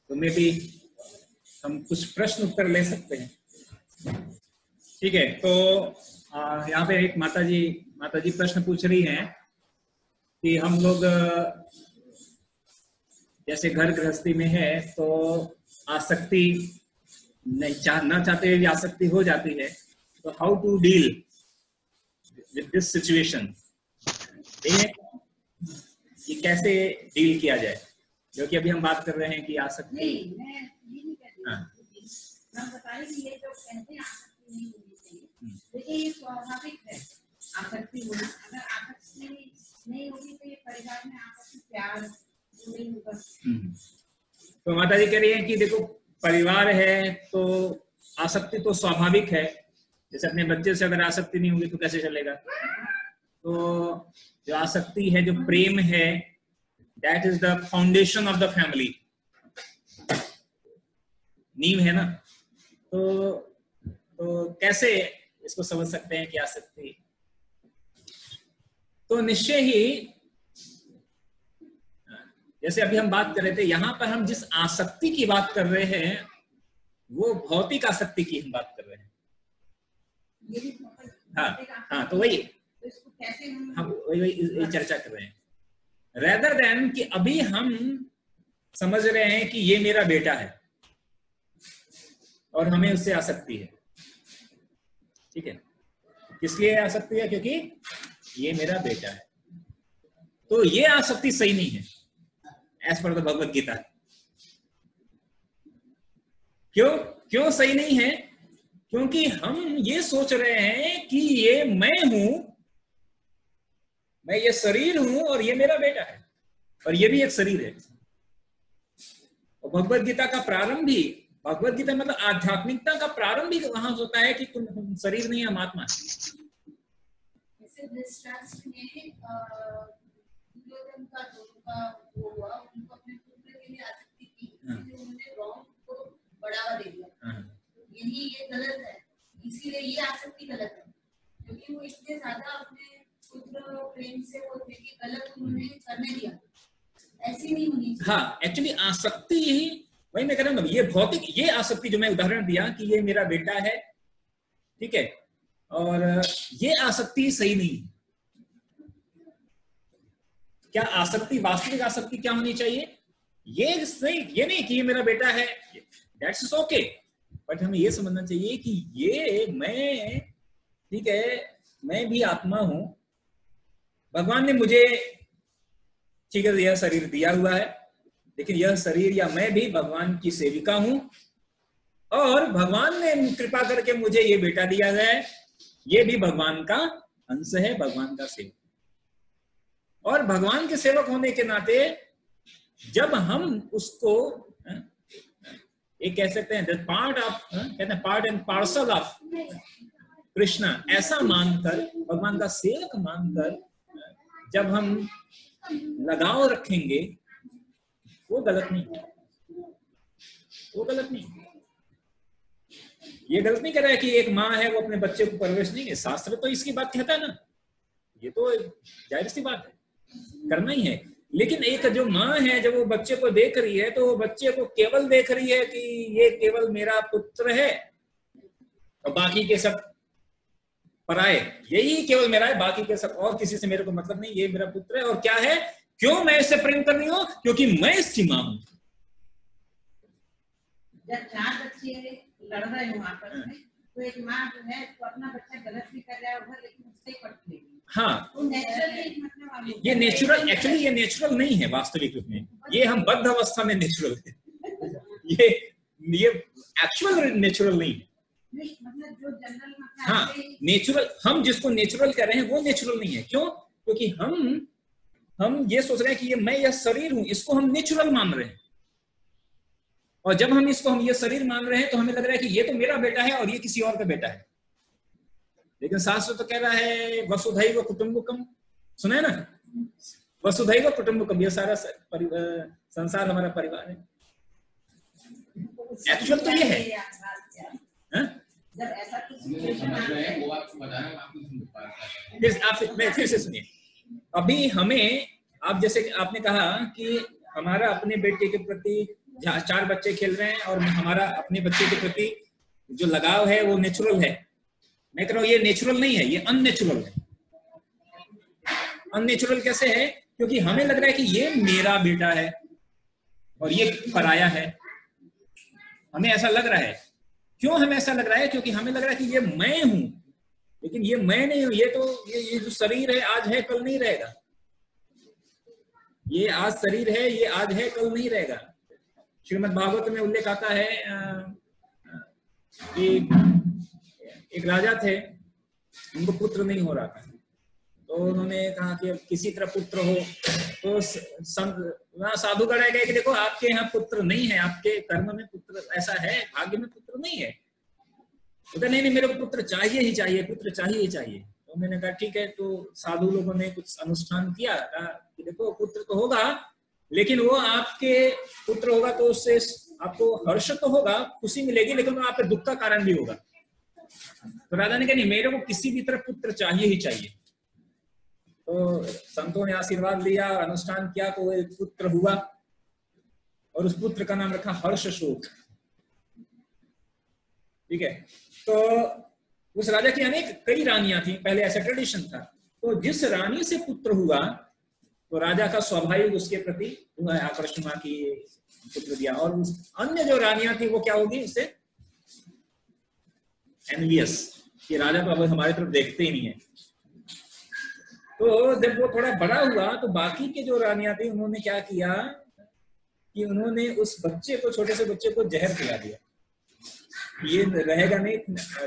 तो मे बी हम कुछ प्रश्न उत्तर ले सकते हैं। ठीक है, तो यहाँ पे एक माता जी प्रश्न पूछ रही हैं कि हम लोग जैसे घर गृहस्थी में है, तो आसक्ति नहीं ना चाहते हुए भी आसक्ति हो जाती है। तो how to deal with this situation, ये कैसे डील किया जाए, जो कि अभी हम बात कर रहे हैं कि आसक्ति। नहीं, मैं ये नहीं कह रही, मैं बता रही कि ये जो कहते हैं आसक्ति नहीं होनी चाहिए, देखिए ये स्वाभाविक है आसक्ति होना। अगर आसक्ति नहीं होगी तो ये परिवार में आपस में प्यार नहीं होगा। तो माता जी कह रही है कि देखो परिवार है तो आसक्ति तो स्वाभाविक है, जैसे अपने बच्चे से अगर आसक्ति नहीं होगी तो कैसे चलेगा। तो जो आसक्ति है, जो प्रेम है, that is the foundation of the family, नींव है ना। तो कैसे इसको समझ सकते हैं कि आसक्ति, तो निश्चय ही जैसे अभी हम बात कर रहे थे, यहां पर हम जिस आसक्ति की बात कर रहे हैं वो भौतिक आसक्ति की हम बात कर रहे हैं। हाँ, तो वही हम वही चर्चा कर रहे हैं, रेदर देन कि अभी हम समझ रहे हैं कि ये मेरा बेटा है और हमें उससे आसक्ति है। ठीक है, किस लिए आसक्ति है? क्योंकि ये मेरा बेटा है। तो ये आसक्ति सही नहीं है as per the Bhagavad Gita. क्यों सही नहीं है? क्योंकि हम ये सोच रहे हैं कि ये मैं हूं, मैं ये शरीर हूं और ये मेरा बेटा है और ये भी एक शरीर है। और भगवत गीता का प्रारंभ भी, भगवत गीता मतलब आध्यात्मिकता का प्रारंभ भी वहां होता है कि तुम शरीर नहीं, हम आत्मा है। उनको अपने पुत्र के लिए आसक्ति की, इसलिए उन्होंने रॉन्ग को बढ़ावा दे दिया। यही ये गलत है, इसीलिए ये आसक्ति गलत है, क्योंकि वो इतने ज्यादा अपने पुत्र प्रेम से वो थे कि गलत उन्होंने करने दिया। ऐसी नहीं होनी चाहिए। हाँ, एक्चुअली आसक्ति यही, वही मैं कह रहा हूँ, ये भौतिक, ये आसक्ति जो मैं उदाहरण दिया कि ये मेरा बेटा है, ठीक है, और ये आसक्ति सही नहीं है। क्या आसक्ति, वास्तविक आसक्ति क्या होनी चाहिए? ये नहीं कि ये मेरा बेटा है, दैट्स ओके, बट हमें ये समझना चाहिए कि ये मैं, ठीक है, मैं भी आत्मा हूं। भगवान ने मुझे, ठीक है, यह शरीर दिया हुआ है, लेकिन यह शरीर या मैं भी भगवान की सेविका हूं और भगवान ने कृपा करके मुझे ये बेटा दिया है, ये भी भगवान का अंश है, भगवान का सेवक। और भगवान के सेवक होने के नाते जब हम उसको एक कह सकते हैं पार्ट ऑफ, कहते हैं part and parcel of Krishna, ऐसा मानकर, भगवान का सेवक मानकर जब हम लगाव रखेंगे, वो गलत नहीं, वो गलत नहीं। ये गलत नहीं कह रहा है कि एक माँ है वो अपने बच्चे को परवरिश नहीं है, शास्त्र तो इसकी बात कहता है ना, ये तो जाहिर सी बात है, करना ही है। लेकिन एक जो माँ है, जब वो बच्चे को देख रही है तो वो बच्चे को केवल देख रही है कि ये केवल मेरा पुत्र है और बाकी के सब पराए, यही केवल मेरा है, बाकी के सब और किसी से मेरे को मतलब नहीं, ये मेरा पुत्र है। और क्या है, क्यों मैं इससे प्रेम कर रही हूं? क्योंकि मैं इसकी माँ हूं। जब चार बच्चे लड़ रहे हो आपस में, तो एक माँ जो है तो अपना बच्चा गलत भी कर रहा है उधर, लेकिन उससे ही पट लेगी। हाँ, तो नेचुरली, मतलब ये नेचुरल, एक्चुअली ये नेचुरल नहीं है वास्तविक रूप में, ये हम बद्ध अवस्था में नेचुरल है, ये एक्चुअल नेचुरल नहीं है। मतलब जो जनरल, हाँ, नेचुरल, हम जिसको नेचुरल कह रहे हैं वो नेचुरल नहीं है। क्यों? क्योंकि हम ये सोच रहे हैं कि ये मैं, यह शरीर हूं, इसको हम नेचुरल मान रहे हैं। और जब हम इसको, हम ये शरीर मान रहे हैं तो हमें लग रहा है कि ये तो मेरा बेटा है और ये किसी और का बेटा है। लेकिन शास्त्र तो कह रहा है वसुधैव कुटुंबकम, सुना है ना, वसुधैव कुटुंबकम, ये सारा संसार हमारा परिवार है। एक्चुअल तो ये है। जब ऐसा मैं फिर से सुनिए, अभी हमें, आप जैसे आपने कहा कि हमारा अपने बेटे के प्रति, जहाँ 4 बच्चे खेल रहे हैं और हमारा अपने बच्चे के प्रति जो लगाव है वो नेचुरल है। मैं कह रहा हूँ ये नेचुरल नहीं है, ये अननेचुरल है। अननेचुरल कैसे है? क्योंकि हमें लग रहा है कि ये मेरा बेटा है और ये पराया है, हमें ऐसा लग रहा है। क्यों हमें ऐसा लग रहा है? क्योंकि हमें लग रहा है कि ये मैं हूं, लेकिन ये मैं नहीं हूं। ये तो ये जो शरीर है आज है कल नहीं रहेगा। ये आज शरीर है, ये आज है कल नहीं रहेगा। श्रीमद् भागवत में उल्लेख आता है कि एक राजा थे, उनको पुत्र नहीं हो रहा था, तो उन्होंने कहा कि अब किसी तरह पुत्र हो। तो साधु गण गए कि देखो आपके यहाँ पुत्र नहीं है, आपके कर्म में पुत्र ऐसा है, भाग्य में पुत्र नहीं है। तो नहीं मेरे को पुत्र चाहिए ही चाहिए, पुत्र चाहिए ही चाहिए। तो मैंने कहा ठीक है। तो साधु लोगों ने कुछ अनुष्ठान किया, कहा कि देखो पुत्र तो होगा, लेकिन वो आपके पुत्र होगा तो उससे आपको हर्ष तो होगा, खुशी मिलेगी, लेकिन वो आपके दुख का कारण भी होगा। तो राजा ने कहा नहीं, मेरे को किसी भी तरह पुत्र चाहिए ही चाहिए। तो संतों ने आशीर्वाद लिया, अनुष्ठान किया, तो वो एक पुत्र हुआ और उस पुत्र का नाम रखा हर्षशोक। ठीक है। तो उस राजा की अनेक कई रानियां थी, पहले ऐसा ट्रेडिशन था। तो जिस रानी से पुत्र हुआ तो राजा का स्वाभाविक उसके प्रति आकर्षण की पुत्र दिया, और उस अन्य जो रानियां थी वो क्या होगी, उससे एनवियस, कि राजा तो अब हमारी तरफ देखते ही नहीं है। तो जब वो थोड़ा बड़ा हुआ तो बाकी के जो रानियां थी उन्होंने क्या किया कि उन्होंने उस बच्चे को, छोटे से बच्चे को जहर पिला दिया। ये रहेगा नहीं,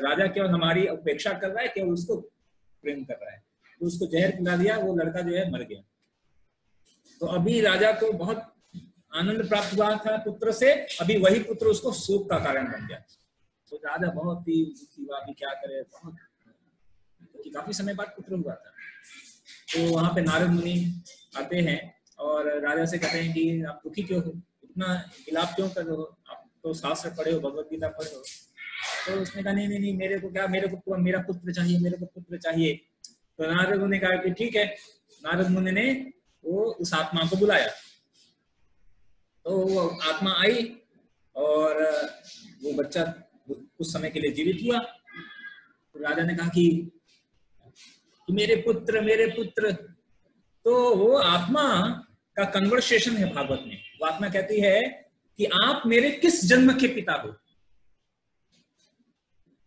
राजा केवल हमारी उपेक्षा कर रहा है, केवल उसको प्रेम कर रहा है, तो उसको जहर पिला दिया। वो लड़का जो है मर गया। तो अभी राजा को बहुत आनंद प्राप्त हुआ था पुत्र से, अभी वही पुत्र उसको शोक का कारण बन गया। तो राजा बहुत ही दुखी हुआ कि क्या करे, बहुत, क्योंकि काफी समय बाद पुत्र हुआ था। तो वहां पे नारद मुनि आते हैं और राजा से कहते हैं कि आप दुखी क्यों हो, इतना विलाप क्यों कर रहे हो, आप तो शास्त्र पढ़े हो, भगवत गीता पढ़े हो। तो उसने कहा नहीं मेरे को क्या, मेरे को मेरा पुत्र चाहिए, मेरे को पुत्र चाहिए। तो नारद मुनि ने कहा कि ठीक है। नारद मुनि ने वो उस आत्मा को बुलाया, तो वो आत्मा आई और वो बच्चा कुछ समय के लिए जीवित हुआ। तो राजा ने कहा कि मेरे पुत्र, मेरे पुत्र। तो वो आत्मा का कन्वर्सेशन है भागवत में। वो आत्मा कहती है कि आप मेरे किस जन्म के पिता हो,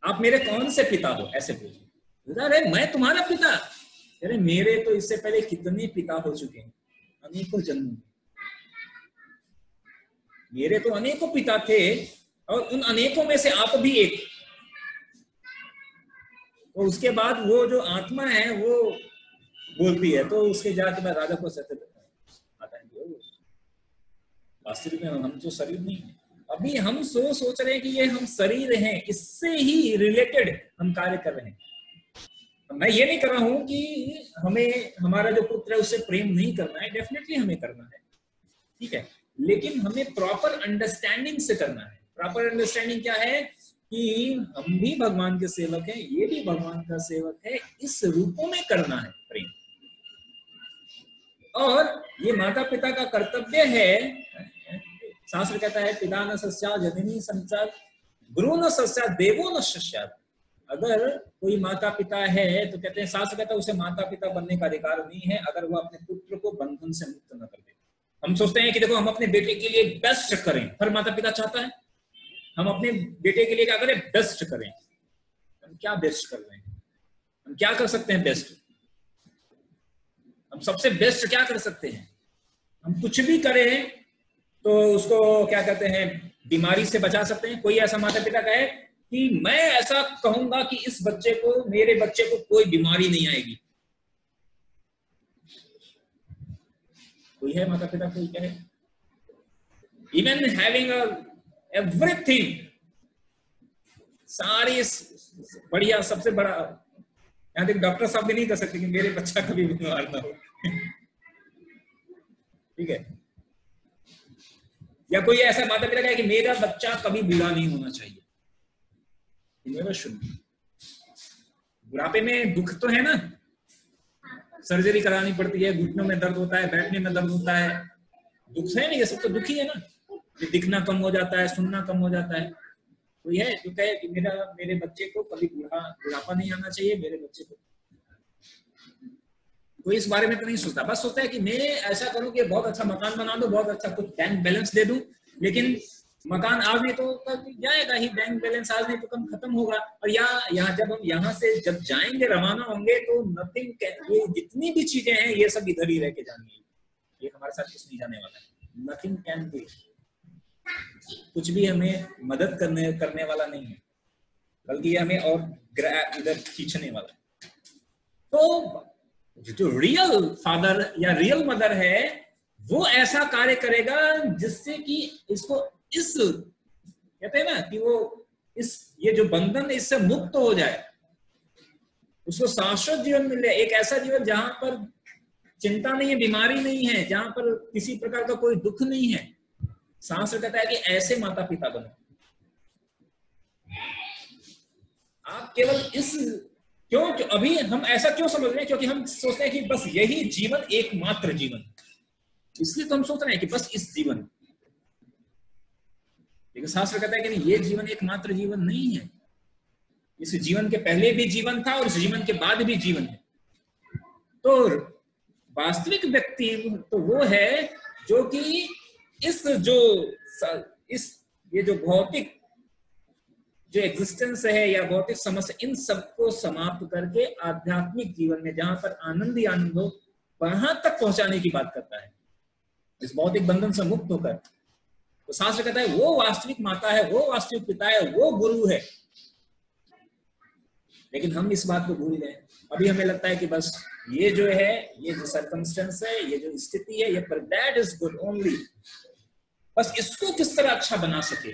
आप मेरे कौन से पिता हो, ऐसे पूछे। अरे मैं तुम्हारा पिता? अरे मेरे तो इससे पहले कितने पिता हो चुके हैं, अनेकों जन्म, मेरे तो अनेकों पिता थे और उन अनेकों में से आप भी एक। तो उसके बाद वो जो आत्मा है वो बोलती है, तो उसके जाके बाद राजा को सत्य आता है वास्तविक में हम तो शरीर नहीं है। अभी हम सोच रहे हैं कि ये हम शरीर हैं, इससे ही रिलेटेड हम कार्य कर रहे हैं। मैं ये नहीं कर रहा हूं कि हमें हमारा जो पुत्र है उससे प्रेम नहीं करना है, डेफिनेटली हमें करना है, ठीक है, लेकिन हमें प्रॉपर अंडरस्टैंडिंग से करना है। प्रॉपर अंडरस्टैंडिंग क्या है कि हम भी भगवान के सेवक हैं, ये भी भगवान का सेवक है, इस रूपों में करना है प्रेम। और ये माता पिता का कर्तव्य है। शास्त्र कहता है पिता न सस्या जननी संचार गुरु न सस्या देवो न सस्यात्। अगर कोई माता पिता है तो कहते हैं, शास्त्र कहता है उसे माता पिता बनने का अधिकार नहीं है अगर वो अपने पुत्र को बंधन से मुक्त न कर दे। हम सोचते हैं कि देखो हम अपने बेटे के लिए बेस्ट करें, हर माता पिता चाहता है हम अपने बेटे के लिए क्या करें, बेस्ट करें। हम क्या बेस्ट कर रहे हैं, हम क्या कर सकते हैं बेस्ट, हम सबसे बेस्ट क्या कर सकते हैं? हम कुछ भी करें तो उसको क्या कहते हैं, बीमारी से बचा सकते हैं। कोई ऐसा माता पिता कहे कि मैं ऐसा कहूंगा कि इस बच्चे को, मेरे बच्चे को कोई बीमारी नहीं आएगी? कोई है माता पिता कोई कहे? इवन हैविंग एवरीथिंग, सारी बढ़िया, सबसे बड़ा, यहाँ तक डॉक्टर साहब भी नहीं कर सकते कि मेरे बच्चा कभी बीमार ना हो। ठीक है। या कोई ऐसा माता पिता कहे कि मेरा बच्चा कभी बूढ़ा नहीं होना चाहिए। बुढ़ापे में दुख तो है ना, सर्जरी करानी पड़ती है, घुटनों में दर्द होता है, बैठने में दर्द होता है, दुख है ना, ये सब तो दुख ही है ना। दिखना कम हो जाता है, सुनना कम हो जाता है। कोई है जो कहे कि मेरे बच्चे को कभी बुढ़ापा नहीं आना चाहिए, मेरे बच्चे को? कोई इस बारे में तो नहीं सोचता, बस सोचता है कि मैं ऐसा करूं कि बहुत अच्छा मकान बना दूं, बहुत अच्छा कुछ बैंक बैलेंस दे दूं, लेकिन मकान आज नहीं तो कल जाएगा ही, बैंक बैलेंस आज नहीं तो कल खत्म होगा। और यहाँ जब हम यहाँ से जब जाएंगे, रवाना होंगे, तो नथिंग, ये जितनी भी चीजें हैं ये सब इधर ही रह के जानी है, ये हमारे साथ कुछ नहीं जाने वाला है। नथिंग कैन बी, कुछ भी हमें मदद करने वाला नहीं है, बल्कि हमें और इधर खींचने वाला है। तो जो रियल फादर या रियल मदर है वो ऐसा कार्य करेगा जिससे कि इसको इस कहते हैं ना कि वो ये जो बंधन इससे मुक्त हो जाए, उसको शाश्वत जीवन मिल जाए, एक ऐसा जीवन जहां पर चिंता नहीं है, बीमारी नहीं है, जहां पर किसी प्रकार का कोई दुख नहीं है। शास्त्र कहता है कि ऐसे माता पिता बनो। आप केवल क्यों अभी हम ऐसा क्यों समझ रहे हैं? क्योंकि हम सोचते हैं कि बस यही जीवन एकमात्र जीवन, इसलिए तो हम सोच रहे हैं कि बस इस जीवन। लेकिन शास्त्र कहता है कि नहीं, ये जीवन एकमात्र जीवन नहीं है। इस जीवन के पहले भी जीवन था और इस जीवन के बाद भी जीवन है। तो वास्तविक व्यक्ति तो वो है जो कि ये जो भौतिक जो एग्जिस्टेंस है या भौतिक समस्या, इन सबको समाप्त करके आध्यात्मिक जीवन में जहां पर आनंद ही आनंद हो, वहां तक पहुंचाने की बात करता है, इस भौतिक बंधन से मुक्त होकर। तो शास्त्र कहता है वो वास्तविक माता है, वो वास्तविक पिता है, वो गुरु है। लेकिन हम इस बात को भूल गए। अभी हमें लगता है कि बस ये जो है, ये जो सर्कमस्टेंस है, ये जो स्थिति है, ये पर दैट इज गुड ओनली, बस इसको किस तरह अच्छा बना सके,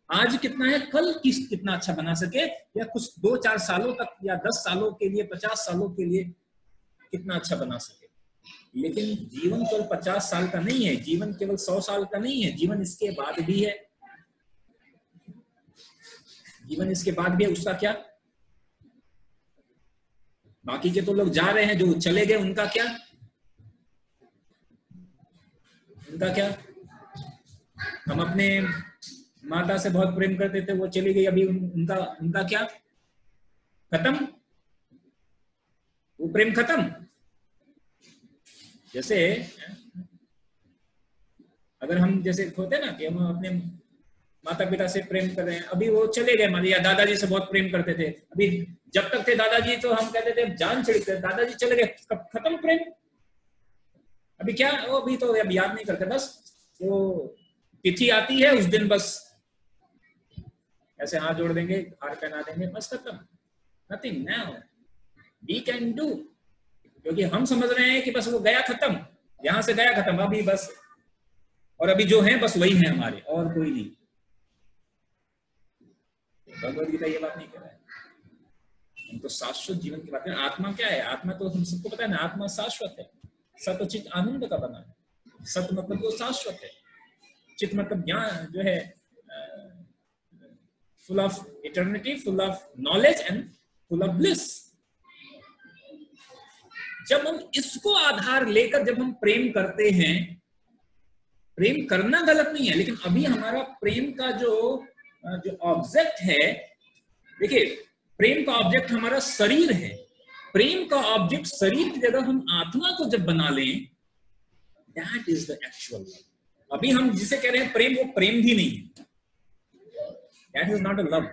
आज कितना है कल कितना अच्छा बना सके, या कुछ 2-4 सालों तक या 10 सालों के लिए, 50 सालों के लिए कितना अच्छा बना सके। लेकिन जीवन केवल 50 साल का नहीं है, जीवन केवल 100 साल का नहीं है, जीवन इसके बाद भी है, जीवन इसके बाद भी है। उसका क्या? बाकी के तो लोग जा रहे हैं, जो चले गए उनका क्या? उनका क्या? हम अपने माता से बहुत प्रेम करते थे, वो चली गई, अभी उनका क्या? खत्म, वो प्रेम खत्म। जैसे अगर हम जैसे होते ना कि हम अपने माता पिता से प्रेम कर रहे हैं, अभी वो चले गए, मान लिया दादाजी से बहुत प्रेम करते थे, अभी जब तक थे दादाजी तो हम कहते थे जान छिड़कते, दादाजी चले गए, खत्म प्रेम। अभी क्या, वो अभी तो अब याद नहीं करते, बस वो तिथि आती है उस दिन बस ऐसे हाथ जोड़ देंगे, हार पहना देंगे, बस खत्म। Nothing now we can do, क्योंकि हम समझ रहे हैं कि बस वो गया खत्म, यहां से गया खत्म, अभी बस, और अभी जो है बस वही है हमारे, और कोई नहीं। भगवद गीता ये बात नहीं कह रहा है, हम तो शाश्वत जीवन की बात करें। आत्मा क्या है? आत्मा तो हम सबको पता है ना, आत्मा शाश्वत है, सत और चित आनंद का बना है। सत मतलब वो शाश्वत है, चित मतलब ज्ञान जो है, full of eternity, full of knowledge and full of bliss। जब हम इसको आधार लेकर जब हम प्रेम करते हैं, प्रेम करना गलत नहीं है, लेकिन अभी हमारा प्रेम का जो ऑब्जेक्ट है, देखिए प्रेम का ऑब्जेक्ट हमारा शरीर है, प्रेम का ऑब्जेक्ट शरीर की जगह हम आत्मा को जब बना लें, दैट इज द एक्चुअल। अभी हम जिसे कह रहे हैं प्रेम, वो प्रेम भी नहीं है, that is not a love.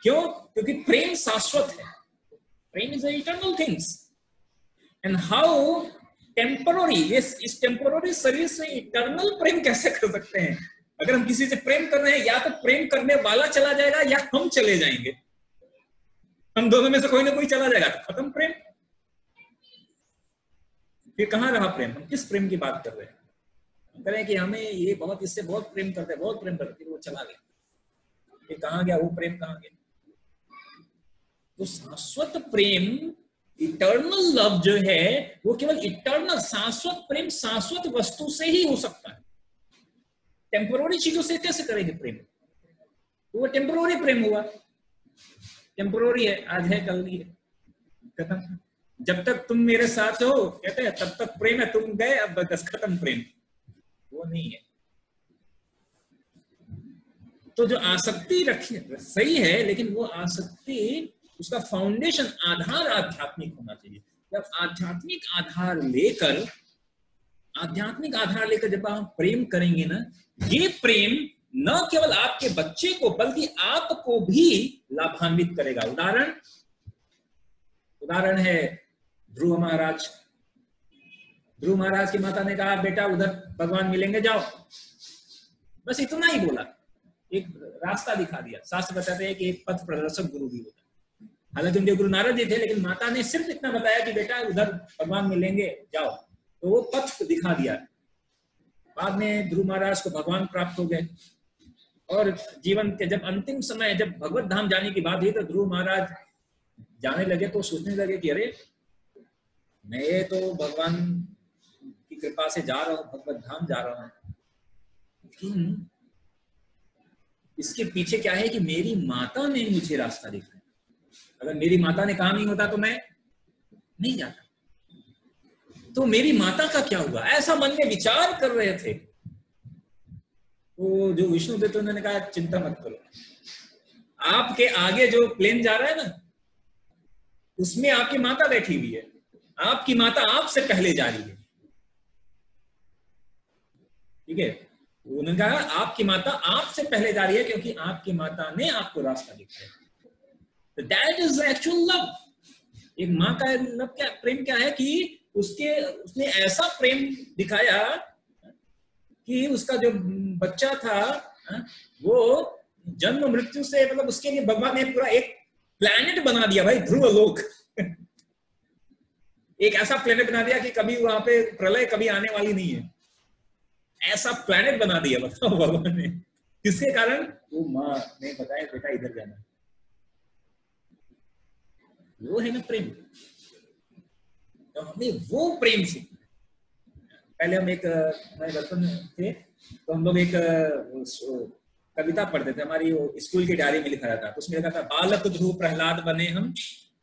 क्यों? क्योंकि प्रेम शाश्वत है, प्रेम is eternal things. And how temporary, इस टेम्पररी शरीर से इटर्नल प्रेम कैसे कर सकते हैं? अगर हम किसी से प्रेम कर रहे हैं, या तो प्रेम करने वाला चला जाएगा या हम चले जाएंगे, हम दोनों में से कोई ना कोई चला जाएगा, तो खत्म प्रेम। फिर कहां रहा प्रेम? हम किस प्रेम की बात कर रहे हैं? हम कह रहे हैं कि हमें ये बहुत, इससे बहुत प्रेम करते हैं, बहुत प्रेम करते हैं, वो चला गया, ये कहां गया? वो प्रेम कहां गया? तो शाश्वत प्रेम, इटर्नल लव जो है, वो केवल इटर्नल शाश्वत प्रेम शाश्वत वस्तु से ही हो सकता है। टेम्पोररी चीजों से कैसे करेंगे प्रेम? तो वो टेम्पोररी प्रेम हुआ, टेम्पोररी है, आज है कल नहीं है, खत्म। जब तक तुम मेरे साथ हो, कहते हैं, तब तक प्रेम है, तुम गए अब बस खत्म प्रेम, वो नहीं है। तो जो आसक्ति रखी सही है, लेकिन वो आसक्ति, उसका फाउंडेशन, आधार आध्यात्मिक होना चाहिए। जब आध्यात्मिक आधार लेकर आध्यात्मिक आधार लेकर जब आप प्रेम करेंगे ना, ये प्रेम न केवल आपके बच्चे को बल्कि आपको भी लाभान्वित करेगा। उदाहरण है ध्रुव महाराज। ध्रुव महाराज की माता ने कहा बेटा उधर भगवान मिलेंगे, जाओ। बस इतना ही बोला, एक रास्ता दिखा दिया। शास्त्र बताते हैं कि एक पथ प्रदर्शक गुरु भी होता है। हालांकि उनके गुरु नारद जी थे, लेकिन माता ने सिर्फ इतना बताया कि बेटा उधर भगवान मिलेंगे, जाओ। तो वो पथ दिखा दिया। बाद में ध्रुव महाराज को भगवान प्राप्त हो गए और जीवन के जब अंतिम समय, जब भगवत धाम जाने की बात हुई, तो ध्रुव महाराज जाने लगे तो सोचने लगे कि अरे मैं तो भगवान की कृपा से जा रहा हूं, भगवत धाम जा रहा हूं, लेकिन इसके पीछे क्या है कि मेरी माता ने मुझे रास्ता दिखाया। अगर मेरी माता ने कहा नहीं होता तो मैं नहीं जाता। तो मेरी माता का क्या हुआ, ऐसा मन में विचार कर रहे थे। तो जो विष्णु थे तो उन्होंने कहा चिंता मत करो, आपके आगे जो प्लेन जा रहा है ना, उसमें आपकी माता बैठी हुई है। आपकी माता आपसे पहले जा रही है, ठीक है। उन्होंने कहा आपकी माता आपसे पहले जा रही है क्योंकि आपकी माता ने आपको रास्ता दिखाया। तो दैट इज एक्चुअल लव। एक माँ का लव क्या, प्रेम क्या है कि उसने ऐसा प्रेम दिखाया कि उसका जो बच्चा था वो जन्म मृत्यु से, मतलब उसके लिए भगवान ने पूरा एक प्लैनेट बना दिया भाई, ध्रुव लोक। एक ऐसा प्लैनेट बना दिया कि कभी वहां पे प्रलय कभी आने वाली नहीं है। ऐसा प्लैनेट बना दिया, बताओ भगवान ने। किसके कारण? वो माँ ने बताया बेटा इधर जाना। वो है ना प्रेम। तो हमें वो प्रेम सीखना। पहले हम एक बचपन थे तो हम लोग एक कविता पढ़ते थे, हमारी स्कूल की डायरी में लिखा जाता। तो उसमें लिखा था बालक ध्रुव प्रहलाद बने हम,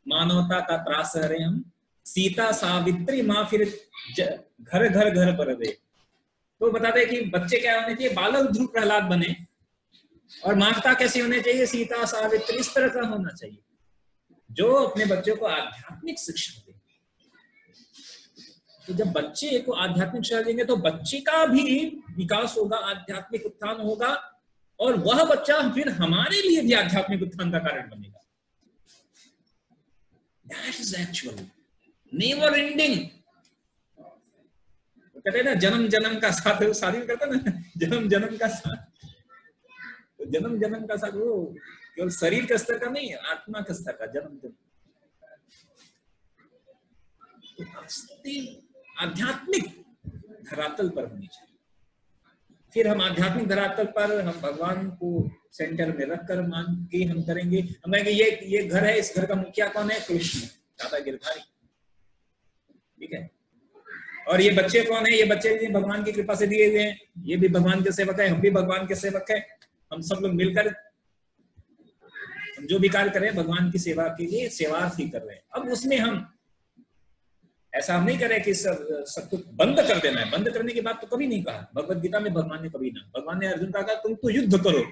मानवता का त्रास हरे हम, सीता सावित्री माँ फिर घर घर घर पर दे। तो बताते हैं कि बच्चे क्या होने चाहिए, बालक ध्रुव प्रहलाद बने, और माता कैसी होनी चाहिए, सीता सावित्री, इस तरह का होना चाहिए जो अपने बच्चों को आध्यात्मिक शिक्षा दे। तो जब बच्चे को आध्यात्मिक शिक्षा देंगे तो बच्चे का भी विकास होगा, आध्यात्मिक उत्थान होगा, और वह बच्चा फिर हमारे लिए भी आध्यात्मिक उत्थान का कारण बनेगा। That is actual, never ending। कहते हैं ना जन्म जन्म का साथ, शादी में करते ना जन्म जन्म का साथ। तो जन्म जन्म का साथ वो केवल शरीर के स्तर का नहीं है, आत्मा के स्तर का जन्म जन्म। आध्यात्मिक धरातल पर होनी चाहिए। फिर हम आध्यात्मिक धरातल पर हम भगवान को सेंटर में रखकर मान के हम करेंगे। हम कहेंगे ये घर है, इस घर का मुखिया कौन है, कृष्ण दाता गिरधारी, ठीक है। और ये बच्चे कौन है, ये बच्चे भी भगवान की कृपा से दिए हुए हैं, ये भी भगवान के सेवक है, हम भी भगवान के सेवक है। हम सब लोग मिलकर हम जो भी कार्य कर रहे हैं भगवान की सेवा के लिए सेवार्थ ही कर रहे हैं। अब उसमें हम ऐसा हम नहीं करें कि सब कुछ बंद कर देना है। बंद करने की बात तो कभी नहीं कहा भगवत गीता में भगवान ने, कभी ना। भगवान ने अर्जुन का कहा तुम तो युद्ध करो।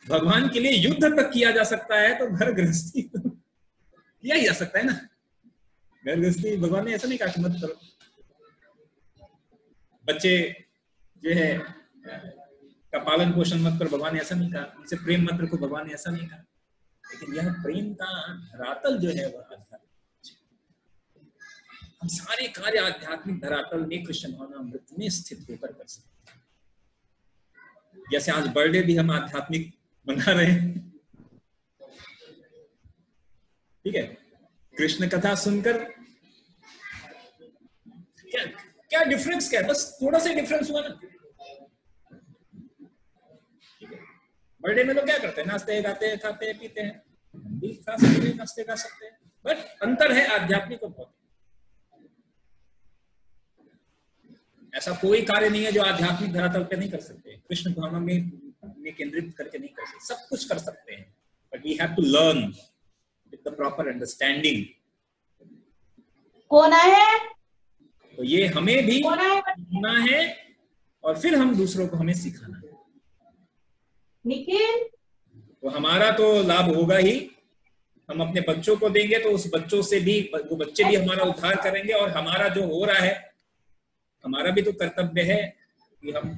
भगवान के लिए युद्ध तक किया जा सकता है, तो घर गृहस्थी तो किया ही जा सकता है ना। घर गृहस्थी भगवान ने ऐसा नहीं कहा कि मत करो। बच्चे जो है का पालन पोषण मत करो, भगवान ने ऐसा नहीं कहा। उनसे प्रेम मत रखो, भगवान ने ऐसा नहीं कहा। लेकिन यह प्रेम का धरातल जो है वह आध्यात्मिक। हम सारे कार्य आध्यात्मिक धरातल में कृष्ण भावनामृत में स्थित होकर कर सकते हैं। जैसे आज बर्थडे भी हम आध्यात्मिक मना रहे हैं, ठीक है। कृष्ण कथा सुनकर क्या डिफरेंस क्या है, बस थोड़ा सा डिफरेंस हुआ ना। बर्थडे में लोग क्या करते हैं, नाचते गाते खाते पीते हैं, हम भी खा सकते हैं, नाचते गा सकते हैं, बट अंतर है आध्यात्मिक और भौतिक। ऐसा कोई कार्य नहीं है जो आध्यात्मिक धरातल पे नहीं कर सकते। कृष्ण भावना में केंद्रित करके नहीं कर सकते, सब कुछ कर सकते हैं, but we have to learn with the proper understanding. कौन है? तो ये हमें भी सुनना है और फिर हम दूसरों को हमें सिखाना है। निखिल, तो हमारा तो लाभ होगा ही, हम अपने बच्चों को देंगे तो उस बच्चों से भी वो बच्चे भी हमारा उद्धार करेंगे, और हमारा जो हो रहा है हमारा भी तो कर्तव्य है कि हम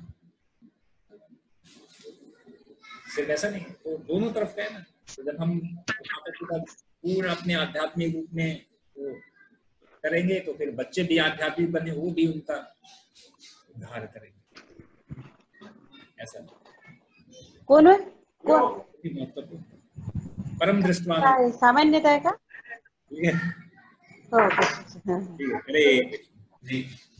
सिर्फ ऐसा नहीं, तो दोनों तरफ का है ना। तो जब हम माता पिता पूर्ण अपने आध्यात्मिक रूप में वो करेंगे तो फिर बच्चे भी आध्यात्मिक बने, वो भी उनका उद्धार करेंगे। ऐसा कौन है? कौन? महत्वपूर्ण परम दृष्टवा सामान्यता है का? ठीक है। ओके। ठीक है।